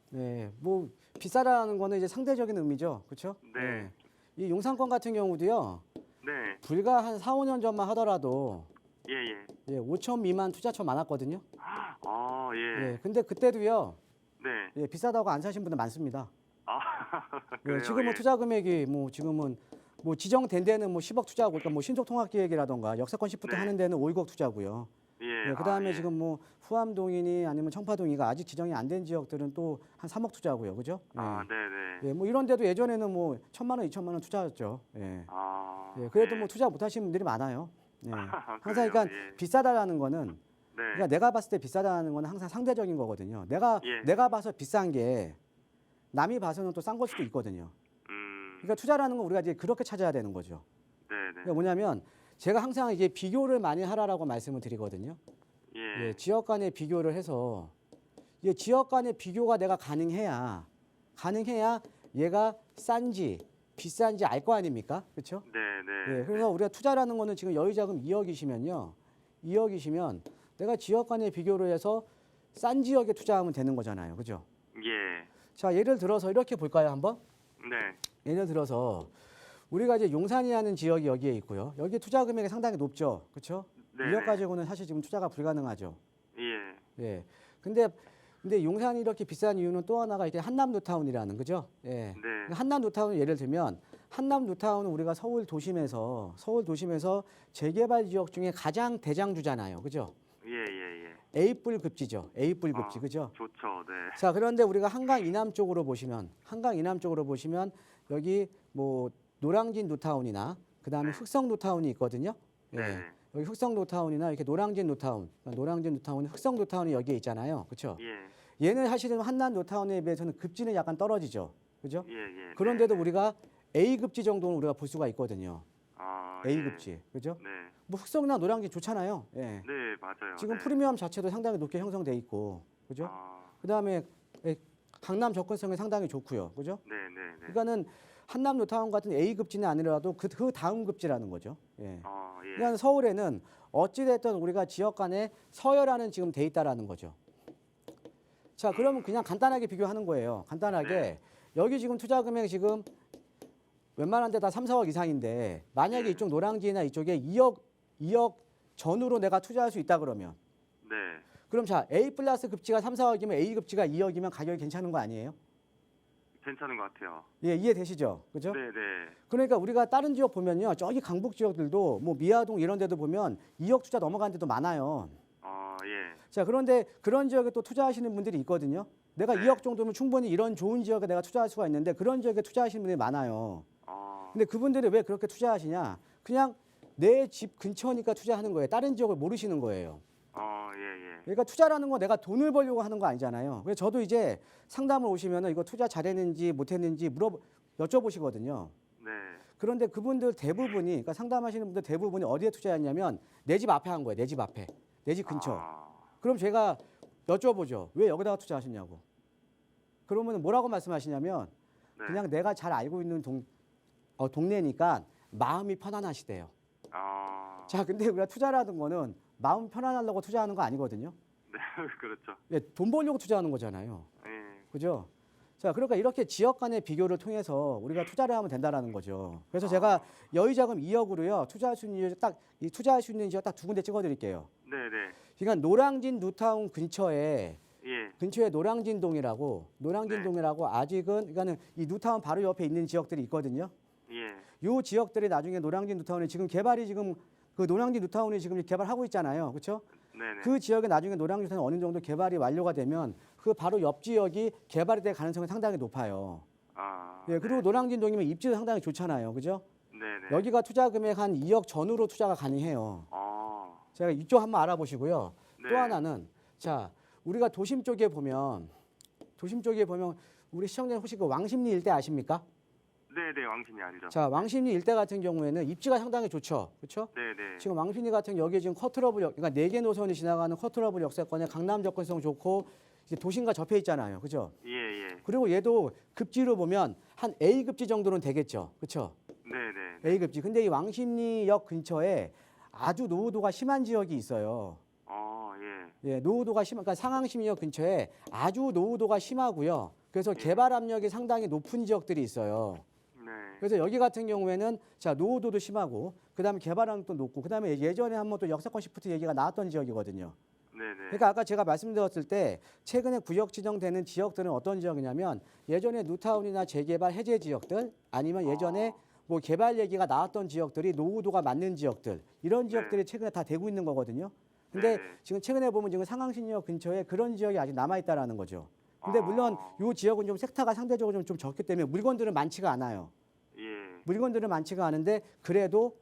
네, 뭐 비싸다는 거는 이제 상대적인 의미죠, 그렇죠? 네. 이 용산권 같은 경우도요. 네, 불과 한 4, 5년 전만 하더라도 예, 예. 예, 5천 미만 투자처 많았거든요. 예. 예, 근데 그때도요. 네. 예, 비싸다고 안 사신 분들 많습니다. 아, 예, 그래요. 지금은 예. 투자 금액이 뭐 지금은 뭐 지정된 데는 뭐 10억 투자하고 그러니까 뭐 신속통합기획이라던가 역세권 시프트 네. 하는 데는 5, 6억 투자고요. 예. 예, 그다음에 예. 지금 뭐 후암동이니 아니면 청파동이가 아직 지정이 안 된 지역들은 또 한 3억 투자고요. 그죠? 예. 네, 네. 예, 뭐 이런 데도 예전에는 뭐 1,000만 원, 2,000만 원 투자했죠. 예. 아. 예, 그래도 예. 뭐 투자 못 하시는 분들이 많아요. 예. 항상 그래요? 그러니까 예. 비싸다라는 거는 그러니까 내가 봤을 때 비싸다는 건 항상 상대적인 거거든요. 내가 봐서 비싼 게 남이 봐서는 또 싼 걸 수도 있거든요. 그러니까 투자라는 건 우리가 이제 그렇게 찾아야 되는 거죠. 네네. 그러니까 뭐냐면 제가 항상 이제 비교를 많이 하라라고 말씀을 드리거든요. 예, 지역 간의 비교를 해서 지역 간의 비교가 내가 가능해야 얘가 싼지 비싼지 알 거 아닙니까? 그렇죠? 네네. 예, 그래서 우리가 투자라는 거는 지금 여유자금 2억이시면요. 2억이시면 내가 지역 간의 비교를 해서 싼 지역에 투자하면 되는 거잖아요. 그죠? 예. 자, 예를 들어서 이렇게 볼까요, 한번? 네. 예를 들어서 우리가 이제 용산이라는 지역이 여기에 있고요. 여기 투자 금액이 상당히 높죠. 그렇죠? 네. 이억 가지고는 사실 지금 투자가 불가능하죠. 예. 예. 근데 용산이 이렇게 비싼 이유는 또 하나가 이제 한남 뉴타운이라는 그죠? 예. 네. 한남 뉴타운 예를 들면 한남 뉴타운은 우리가 서울 도심에서 재개발 지역 중에 가장 대장주잖아요. 그죠? 예. A뿔 급지죠. A뿔 급지. 아, 그죠? 좋죠. 네. 자, 그런데 우리가 한강 이남 쪽으로 보시면 여기 뭐 노량진 뉴타운이나 그다음에 흑성 뉴타운이 있거든요. 예. 네. 여기 흑성 뉴타운이나 이렇게 노량진 뉴타운, 흑성 뉴타운이 여기에 있잖아요. 그렇죠? 예. 얘는 사실은 한남 뉴타운에 비해서는 급지는 약간 떨어지죠. 그죠? 예. 그런데도 우리가 A급지 정도는 우리가 볼 수가 있거든요. 아, A급지. 그죠? 네. 뭐 흑성이나 노량진 좋잖아요. 예. 네, 맞아요. 지금 네. 프리미엄 자체도 상당히 높게 형성돼 있고. 그죠? 아, 그다음에 강남 접근성이 상당히 좋고요. 그죠? 네. 그러니까는 한남 뉴타운 같은 A급지는 아니라도 그 다음 급지라는 거죠. 예. 아, 예. 그러니까 서울에는 어찌됐든 우리가 지역 간에 서열화는 지금 돼 있다라는 거죠. 자, 그러면 그냥 간단하게 비교하는 거예요. 간단하게 네. 여기 지금 투자 금액 지금 웬만한 데 다 3, 4억 이상인데 만약에 이쪽 노량진이나 이쪽에 2억 전후로 내가 투자할 수 있다 그러면 네. 그럼 자, A 플러스 급지가 3, 4억이면 A 급지가 2억이면 가격이 괜찮은 거 아니에요? 괜찮은 것 같아요. 예, 이해되시죠? 그죠? 네. 그러니까 우리가 다른 지역 보면요. 저기 강북 지역들도 뭐 미아동 이런 데도 보면 2억 투자 넘어간 데도 많아요. 아, 예. 자, 그런데 그런 지역에 또 투자하시는 분들이 있거든요. 내가 2억 정도면 충분히 이런 좋은 지역에 내가 투자할 수가 있는데 그런 지역에 투자하시는 분들이 많아요. 아, 근데 그분들이 왜 그렇게 투자하시냐? 그냥 내 집 근처니까 투자하는 거예요. 다른 지역을 모르시는 거예요. 예. 그러니까 투자라는 건 내가 돈을 벌려고 하는 거 아니잖아요. 그래서 저도 이제 상담을 오시면은 이거 투자 잘했는지 못했는지 여쭤보시거든요. 네. 그런데 그분들 대부분이, 그러니까 상담하시는 분들 대부분이 어디에 투자했냐면 내 집 앞에 한 거예요. 내 집 앞에. 내 집 근처. 아, 그럼 제가 여쭤보죠. 왜 여기다가 투자하셨냐고. 그러면 뭐라고 말씀하시냐면 네. 그냥 내가 잘 알고 있는 동네니까 마음이 편안하시대요. 아, 자, 근데 우리가 투자라는 거는 마음 편안하려고 투자하는 거 아니거든요. 네. 그렇죠. 예, 돈 벌려고 투자하는 거잖아요. 예. 그죠? 자, 그러니까 이렇게 지역 간의 비교를 통해서 우리가 투자를 하면 된다라는 거죠. 그래서 제가 여유자금 2억으로요. 투자할 수 있는 지역 딱 두 군데 찍어 드릴게요. 네. 그러니까 노량진 뉴타운 근처에 예. 노량진동이라고 아직은 그러니까는 이 뉴타운 바로 옆에 있는 지역들이 있거든요. 예. 요 지역들이 나중에 노량진 뉴타운이 지금 그 노량진 뉴타운이 지금 개발하고 있잖아요. 그렇죠? 네네. 그 지역에 나중에 노량진 뉴타운이 어느 정도 개발이 완료가 되면 그 바로 옆 지역이 개발이 될 가능성이 상당히 높아요. 아, 예, 그리고 노량진동이면 입지도 상당히 좋잖아요. 그죠? 네네. 여기가 투자 금액 한 2억 전후로 투자가 가능해요. 아, 제가 이쪽 한번 알아보시고요. 네. 또 하나는 자, 우리가 도심 쪽에 보면 우리 시청자님 혹시 그 왕십리 일대 아십니까? 네네. 왕신이 알죠. 자, 왕십리 일대 같은 경우에는 입지가 상당히 좋죠. 그렇죠? 네네. 지금 왕십리 같은 여기 지금 그러니까 4개 노선이 지나가는 커트러블 역세권에 강남 접근성 좋고 이제 도심과 접해 있잖아요. 그죠? 예. 그리고 얘도 급지로 보면 한 A급지 정도는 되겠죠. 그렇죠? 네네. A급지. 근데 이 왕십리역 근처에 아주 노후도가 심한 지역이 있어요. 예. 예, 노후도가 그러니까 상항심리역 근처에 아주 노후도가 심하고요. 그래서 개발 압력이 상당히 높은 지역들이 있어요. 네. 그래서 여기 같은 경우에는 자, 노후도도 심하고 그다음에 개발 압력도 높고 그다음에 예전에 한번 또 역세권 시프트 얘기가 나왔던 지역이거든요. 네네. 그러니까 아까 제가 말씀드렸을 때 최근에 구역 지정되는 지역들은 어떤 지역이냐면 예전에 뉴타운이나 재개발 해제 지역들 아니면 예전에 뭐 개발 얘기가 나왔던 지역들이 노후도가 맞는 지역들 이런 지역들이 최근에 다 되고 있는 거거든요. 근데 네네. 지금 최근에 보면 지금 상항신역 근처에 그런 지역이 아직 남아 있다라는 거죠. 근데 물론 이 지역은 좀 섹터가 상대적으로 좀 적기 때문에 물건들은 많지가 않아요. 예. 물건들은 많지가 않은데 그래도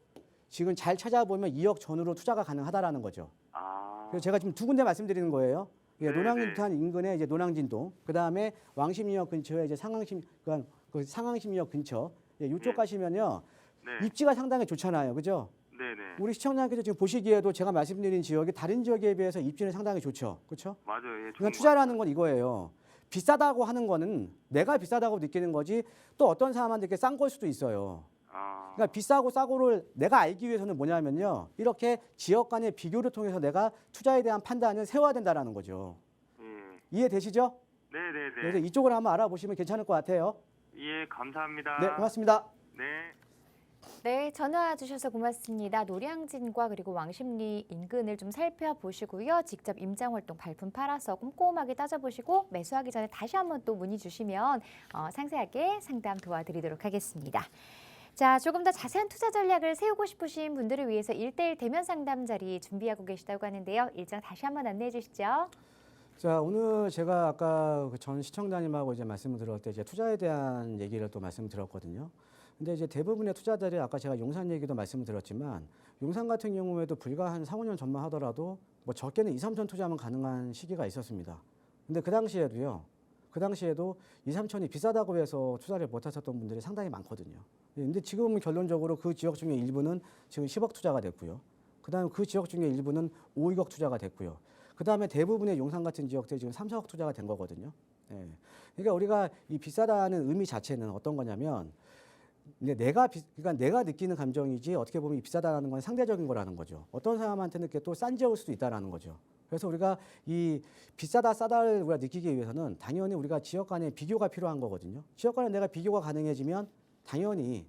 지금 잘 찾아보면 2억 전후로 투자가 가능하다라는 거죠. 아, 그래서 제가 지금 두 군데 말씀드리는 거예요. 예, 네, 노량진탄 인근에 이제 노량진동, 그 다음에 왕십리역 근처에 이제 그러니까 그 상항심리역 근처, 예, 이쪽 예. 가시면요 네. 입지가 상당히 좋잖아요, 그죠? 네네. 우리 시청자께서 지금 보시기에도 제가 말씀드린 지역이 다른 지역에 비해서 입지는 상당히 좋죠, 그렇죠? 맞아요. 예, 좋은 그러니까 것 투자라는 건 이거예요. 비싸다고 하는 거는 내가 비싸다고 느끼는 거지 또 어떤 사람한테 싼 걸 수도 있어요. 아, 그러니까 비싸고 싸고를 내가 알기 위해서는 뭐냐면요. 이렇게 지역 간의 비교를 통해서 내가 투자에 대한 판단을 세워야 된다라는 거죠. 예. 이해되시죠? 네네네. 그래서 이쪽을 한번 알아보시면 괜찮을 것 같아요. 예, 감사합니다. 네, 고맙습니다. 네. 네, 전화 주셔서 고맙습니다. 노량진과 그리고 왕십리 인근을 좀 살펴보시고요. 직접 임장활동 발품 팔아서 꼼꼼하게 따져보시고 매수하기 전에 다시 한번 또 문의 주시면 상세하게 상담 도와드리도록 하겠습니다. 자, 조금 더 자세한 투자 전략을 세우고 싶으신 분들을 위해서 1:1 대면 상담 자리 준비하고 계시다고 하는데요. 일정 다시 한번 안내해 주시죠. 자, 오늘 제가 아까 그 전 시청자님하고 이제 말씀을 드릴 때 이제 투자에 대한 얘기를 또 말씀드렸거든요. 근데 이제 대부분의 투자들이 아까 제가 용산 얘기도 말씀드렸지만 용산 같은 경우에도 불과 한 4, 5년 전만 하더라도 뭐 적게는 2, 3천 투자하면 가능한 시기가 있었습니다. 근데 그 당시에도 2, 3천이 비싸다고 해서 투자를 못 하셨던 분들이 상당히 많거든요. 근데 지금은 결론적으로 그 지역 중에 일부는 지금 10억 투자가 됐고요. 그다음에 그 지역 중에 일부는 5, 6억 투자가 됐고요. 그다음에 대부분의 용산 같은 지역들이 지금 3, 4억 투자가 된 거거든요. 예. 그러니까 우리가 이 비싸다는 의미 자체는 어떤 거냐면 근데 그러니까 내가 느끼는 감정이지 어떻게 보면 이 비싸다는 건 상대적인 거라는 거죠. 어떤 사람한테는 이렇게 또 싼 지역일 수도 있다라는 거죠. 그래서 우리가 이 비싸다 싸다를 우리가 느끼기 위해서는 당연히 우리가 지역 간의 비교가 필요한 거거든요. 지역 간에 내가 비교가 가능해지면 당연히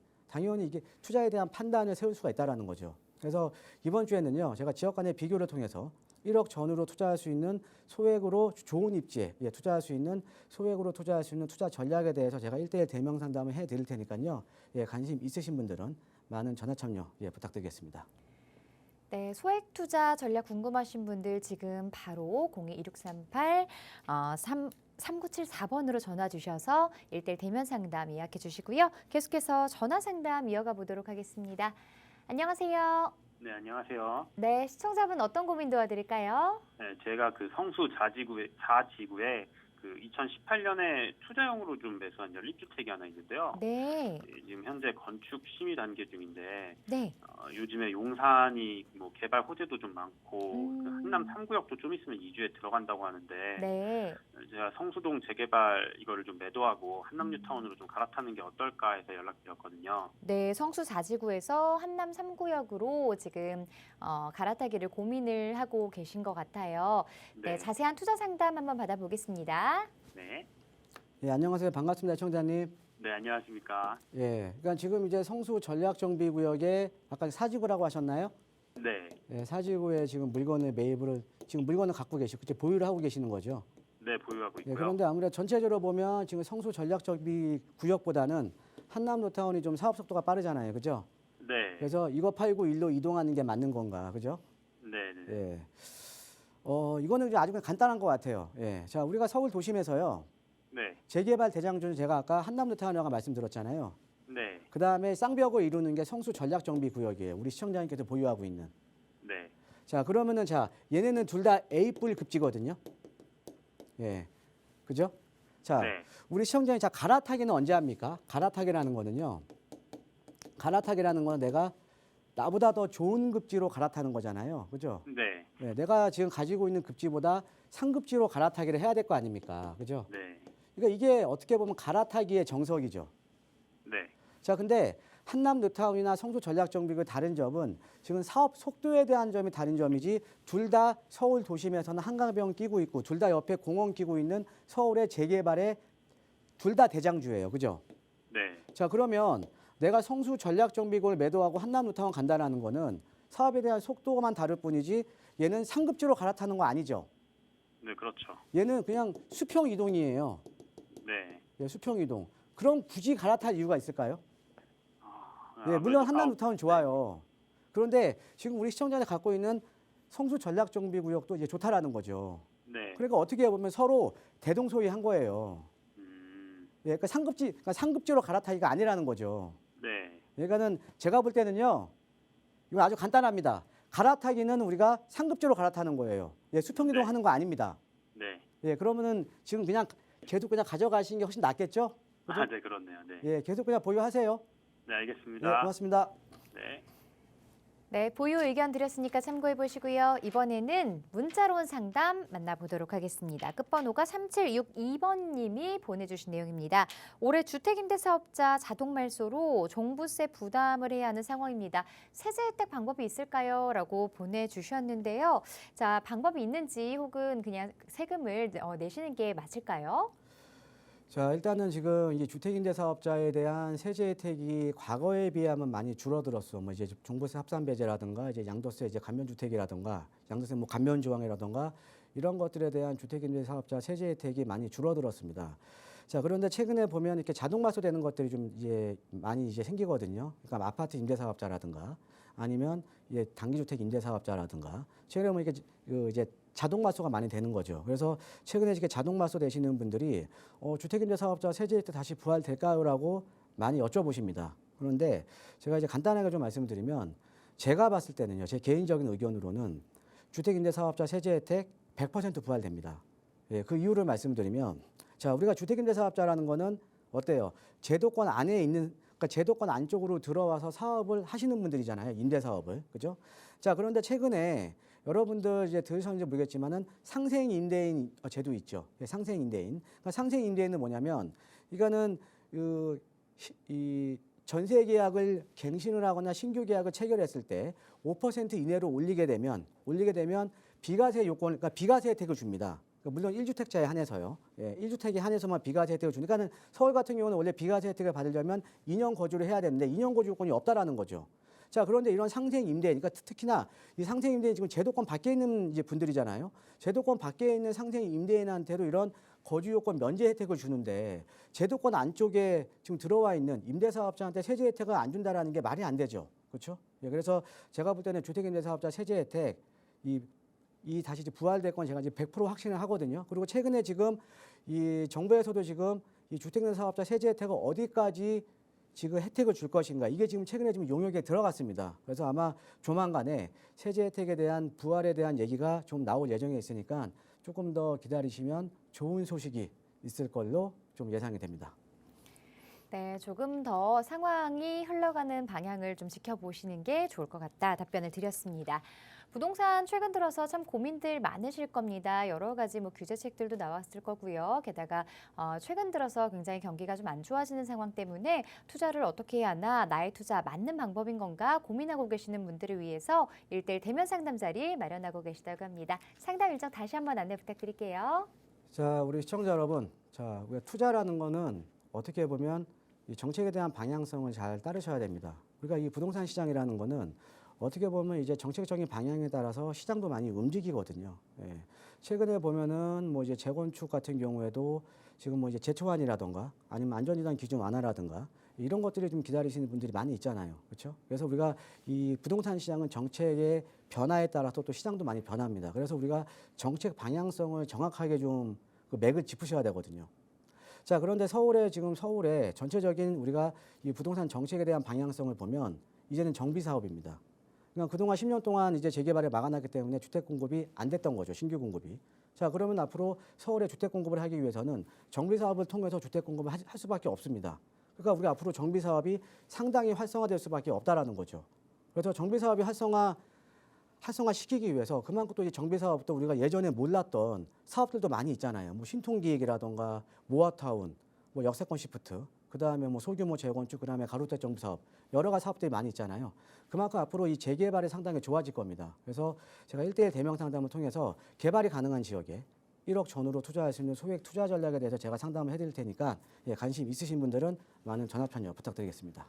이게 투자에 대한 판단을 세울 수가 있다라는 거죠. 그래서 이번 주에는요, 제가 지역 간의 비교를 통해서 1억 전후로 투자할 수 있는 소액으로 좋은 입지에 투자할 수 있는 소액으로 투자할 수 있는 투자 전략에 대해서 제가 1:1 대면 상담을 해드릴 테니까요. 예, 관심 있으신 분들은 많은 전화 참여 부탁드리겠습니다. 네, 소액 투자 전략 궁금하신 분들 지금 바로 02-2638 3974번으로 전화 주셔서 1:1 대면 상담 예약해 주시고요. 계속해서 전화 상담 이어가 보도록 하겠습니다. 안녕하세요. 네, 안녕하세요. 네, 시청자분 어떤 고민 도와드릴까요? 네, 제가 그 성수 자지구에 그 2018년에 투자용으로 좀 매수한 연립주택이 하나 있는데요. 네, 지금 현재 건축 심의 단계 중인데 네, 요즘에 용산이 뭐 개발 호재도 좀 많고 그 한남 3구역도 좀 있으면 이주에 들어간다고 하는데 네. 제가 성수동 재개발 이거를 좀 매도하고 한남 뉴타운으로 좀 갈아타는 게 어떨까 해서 연락드렸거든요. 네, 성수 4지구에서 한남 3구역으로 지금 갈아타기를 고민을 하고 계신 것 같아요. 네, 자세한 투자 상담 한번 받아보겠습니다. 네. 예, 안녕하세요. 반갑습니다, 청자님. 네, 안녕하십니까. 예, 그러니까 지금 이제 성수 전략정비구역에 아까 사지구라고 하셨나요? 네. 예, 사지구에 지금 물건을 갖고 계시고 그때 보유를 하고 계시는 거죠. 네, 보유하고 예, 있고요. 그런데 아무래도 전체적으로 보면 지금 성수 전략정비구역보다는 한남 노타운이 좀 사업 속도가 빠르잖아요, 그죠? 네. 그래서 이거 팔고 일로 이동하는 게 맞는 건가, 그죠? 네, 네. 예. 이거는 이제 아주 간단한 것 같아요. 예. 자, 우리가 서울 도심에서요. 네. 재개발 대장주는 제가 아까 한남노타운이라고 말씀드렸잖아요. 네. 그 다음에 쌍벽을 이루는 게 성수 전략정비구역이에요. 우리 시청자님께서 보유하고 있는. 네. 자, 그러면은 자, 얘네는 둘 다 A뿔 급지거든요. 예. 그죠? 자, 네. 우리 시청자님 자, 갈아타기는 언제 합니까? 갈아타기라는 거는요. 갈아타기라는 건 내가 나보다 더 좋은 급지로 갈아타는 거잖아요. 그죠? 네. 네, 내가 지금 가지고 있는 급지보다 상급지로 갈아타기를 해야 될 거 아닙니까? 그죠? 네. 그러니까 이게 어떻게 보면 갈아타기의 정석이죠. 네. 자, 근데 한남 뉴타운이나 성수 전략정비구의 다른 점은 지금 사업 속도에 대한 점이 다른 점이지 둘 다 서울 도심에서는 한강변 끼고 있고 둘 다 옆에 공원 끼고 있는 서울의 재개발에 둘 다 대장주예요. 그죠? 네. 자, 그러면 내가 성수 전략정비구를 매도하고 한남 뉴타운 간다라는 거는 사업에 대한 속도만 다를 뿐이지 얘는 상급지로 갈아타는 거 아니죠. 네, 그렇죠. 얘는 그냥 수평 이동이에요. 네. 예, 수평 이동. 그럼 굳이 갈아탈 이유가 있을까요? 예, 아무래도 물론 한남 사업- 뉴타운 좋아요. 그런데 지금 우리 시청자들이 갖고 있는 성수 전략정비구역도 이제 좋다라는 거죠. 네. 그러니까 어떻게 보면 서로 대동소이한 거예요. 예, 그러니까 상급지로 갈아타기가 아니라는 거죠. 네. 그러니까는 제가 볼 때는요, 이건 아주 간단합니다. 갈아타기는 우리가 상급지로 갈아타는 거예요. 예, 수평이동 네. 하는 거 아닙니다. 네. 예, 그러면은 지금 그냥 계속 그냥 가져가시는 게 훨씬 낫겠죠? 그죠? 아, 네, 그렇네요. 네. 예, 계속 그냥 보유하세요. 네, 예, 알겠습니다. 고맙습니다. 네. 네, 보유 의견 드렸으니까 참고해 보시고요. 이번에는 문자로 온 상담 만나보도록 하겠습니다. 끝번호가 3762번님이 보내주신 내용입니다. 올해 주택임대사업자 자동말소로 종부세 부담을 해야 하는 상황입니다. 세제 혜택 방법이 있을까요? 라고 보내주셨는데요. 자, 방법이 있는지 혹은 그냥 세금을 내시는 게 맞을까요? 자, 일단은 지금 이제 주택임대사업자에 대한 세제 혜택이 과거에 비하면 많이 줄어들었어. 뭐 이제 종부세 합산 배제라든가 이제 양도세 이제 감면주택이라든가 양도세 뭐 감면조항이라든가 이런 것들에 대한 주택임대사업자 세제 혜택이 많이 줄어들었습니다. 자, 그런데 최근에 보면 이렇게 자동마소 되는 것들이 좀 이제 많이 이제 생기거든요. 그러니까 아파트 임대사업자라든가 아니면 이제 단기주택 임대사업자라든가 최근에 보면 이제 자동마소가 많이 되는 거죠. 그래서 최근에 이렇게 자동마소 되시는 분들이 주택임대사업자 세제 혜택 다시 부활될까요라고 많이 여쭤보십니다. 그런데 제가 이제 간단하게 좀 말씀드리면 제가 봤을 때는요, 제 개인적인 의견으로는 주택임대사업자 세제 혜택 100% 부활됩니다. 예, 그 이유를 말씀드리면, 자, 우리가 주택임대사업자라는 거는 어때요? 제도권 안에 있는, 그러니까 제도권 안쪽으로 들어와서 사업을 하시는 분들이잖아요, 임대사업을, 그죠? 자, 그런데 최근에 여러분들 이제 들으셨는지 모르겠지만은 상생 임대인 제도 있죠. 예, 상생 임대인. 그러니까 상생 임대인은 뭐냐면 이거는 이 전세 계약을 갱신을 하거나 신규 계약을 체결했을 때 5% 이내로 올리게 되면 비과세 요건, 그러니까 비과세 혜택을 줍니다. 그러니까 물론 1주택자에 한해서요. 예, 1주택에 한해서만 비과세 혜택을 주니까는 서울 같은 경우는 원래 비과세 혜택을 받으려면 2년 거주를 해야 되는데 2년 거주 요건이 없다라는 거죠. 자, 그런데 이런 상생 임대, 그러니까 특히나 이 상생 임대인 지금 제도권 밖에 있는 이제 분들이잖아요. 제도권 밖에 있는 상생 임대인한테도 이런 거주 요건 면제 혜택을 주는데 제도권 안쪽에 지금 들어와 있는 임대사업자한테 세제 혜택을 안 준다라는 게 말이 안 되죠. 그렇죠? 예, 그래서 제가 볼 때는 주택임대사업자 세제 혜택 이 다시 이제 부활될 건 제가 이제 100% 확신을 하거든요. 그리고 최근에 지금 이 정부에서도 지금 이 주택임대사업자 세제 혜택을 어디까지 지금 혜택을 줄 것인가, 이게 지금 최근에 좀 용역에 들어갔습니다. 그래서 아마 조만간에 세제 혜택에 대한 부활에 대한 얘기가 좀 나올 예정에 있으니까 조금 더 기다리시면 좋은 소식이 있을 걸로 좀 예상이 됩니다. 네, 조금 더 상황이 흘러가는 방향을 좀 지켜보시는 게 좋을 것 같다 답변을 드렸습니다. 부동산 최근 들어서 참 고민들 많으실 겁니다. 여러 가지 뭐 규제책들도 나왔을 거고요. 게다가 최근 들어서 굉장히 경기가 좀 안 좋아지는 상황 때문에 투자를 어떻게 해야 하나, 나의 투자 맞는 방법인 건가 고민하고 계시는 분들을 위해서 1:1 대면 상담 자리 마련하고 계시다고 합니다. 상담 일정 다시 한번 안내 부탁드릴게요. 자, 우리 시청자 여러분, 자, 우리가 투자라는 거는 어떻게 보면 이 정책에 대한 방향성을 잘 따르셔야 됩니다. 우리가 이 부동산 시장이라는 거는 어떻게 보면 이제 정책적인 방향에 따라서 시장도 많이 움직이거든요. 예. 최근에 보면은 뭐 이제 재건축 같은 경우에도 지금 뭐 이제 제초안이라던가 아니면 안전이단 기준 완화라든가 이런 것들을 좀 기다리시는 분들이 많이 있잖아요. 그렇죠? 그래서 우리가 이 부동산 시장은 정책의 변화에 따라서 또 시장도 많이 변합니다. 그래서 우리가 정책 방향성을 정확하게 좀 그 맥을 짚으셔야 되거든요. 자, 그런데 서울에 전체적인 우리가 이 부동산 정책에 대한 방향성을 보면 이제는 정비 사업입니다. 그러니까 그동안 10년 동안 이제 재개발을 막아놨기 때문에 주택 공급이 안 됐던 거죠. 신규 공급이. 자, 그러면 앞으로 서울에 주택 공급을 하기 위해서는 정비 사업을 통해서 주택 공급을 할 수밖에 없습니다. 그러니까 우리가 앞으로 정비 사업이 상당히 활성화될 수밖에 없다라는 거죠. 그래서 정비 사업이 활성화시키기 위해서 그만큼 또 이 정비 사업도 우리가 예전에 몰랐던 사업들도 많이 있잖아요. 뭐 신통기획이라던가 모아타운, 뭐 역세권 시프트, 그다음에 뭐 소규모 재건축, 그다음에 가로택 정비 사업, 여러 가지 사업들이 많이 있잖아요. 그만큼 앞으로 이 재개발이 상당히 좋아질 겁니다. 그래서 제가 1:1 대면 상담을 통해서 개발이 가능한 지역에 1억 전후로 투자할 수 있는 소액 투자 전략에 대해서 제가 상담을 해드릴 테니까 관심 있으신 분들은 많은 전화 참여 부탁드리겠습니다.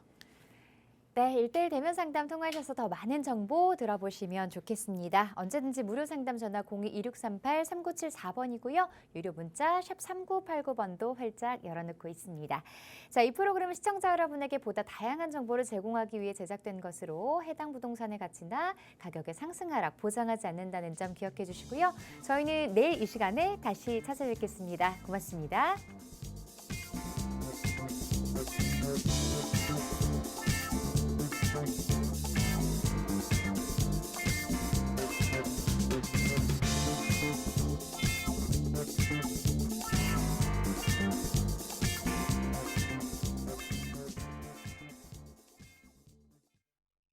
네, 1:1 대면 상담 통하셔서 더 많은 정보 들어보시면 좋겠습니다. 언제든지 무료 상담 전화 02-2638-3974번이고요. 유료 문자 샵 3989번도 활짝 열어놓고 있습니다. 자, 이 프로그램은 시청자 여러분에게 보다 다양한 정보를 제공하기 위해 제작된 것으로 해당 부동산의 가치나 가격의 상승 하락 보장하지 않는다는 점 기억해 주시고요. 저희는 내일 이 시간에 다시 찾아뵙겠습니다. 고맙습니다. Thank you.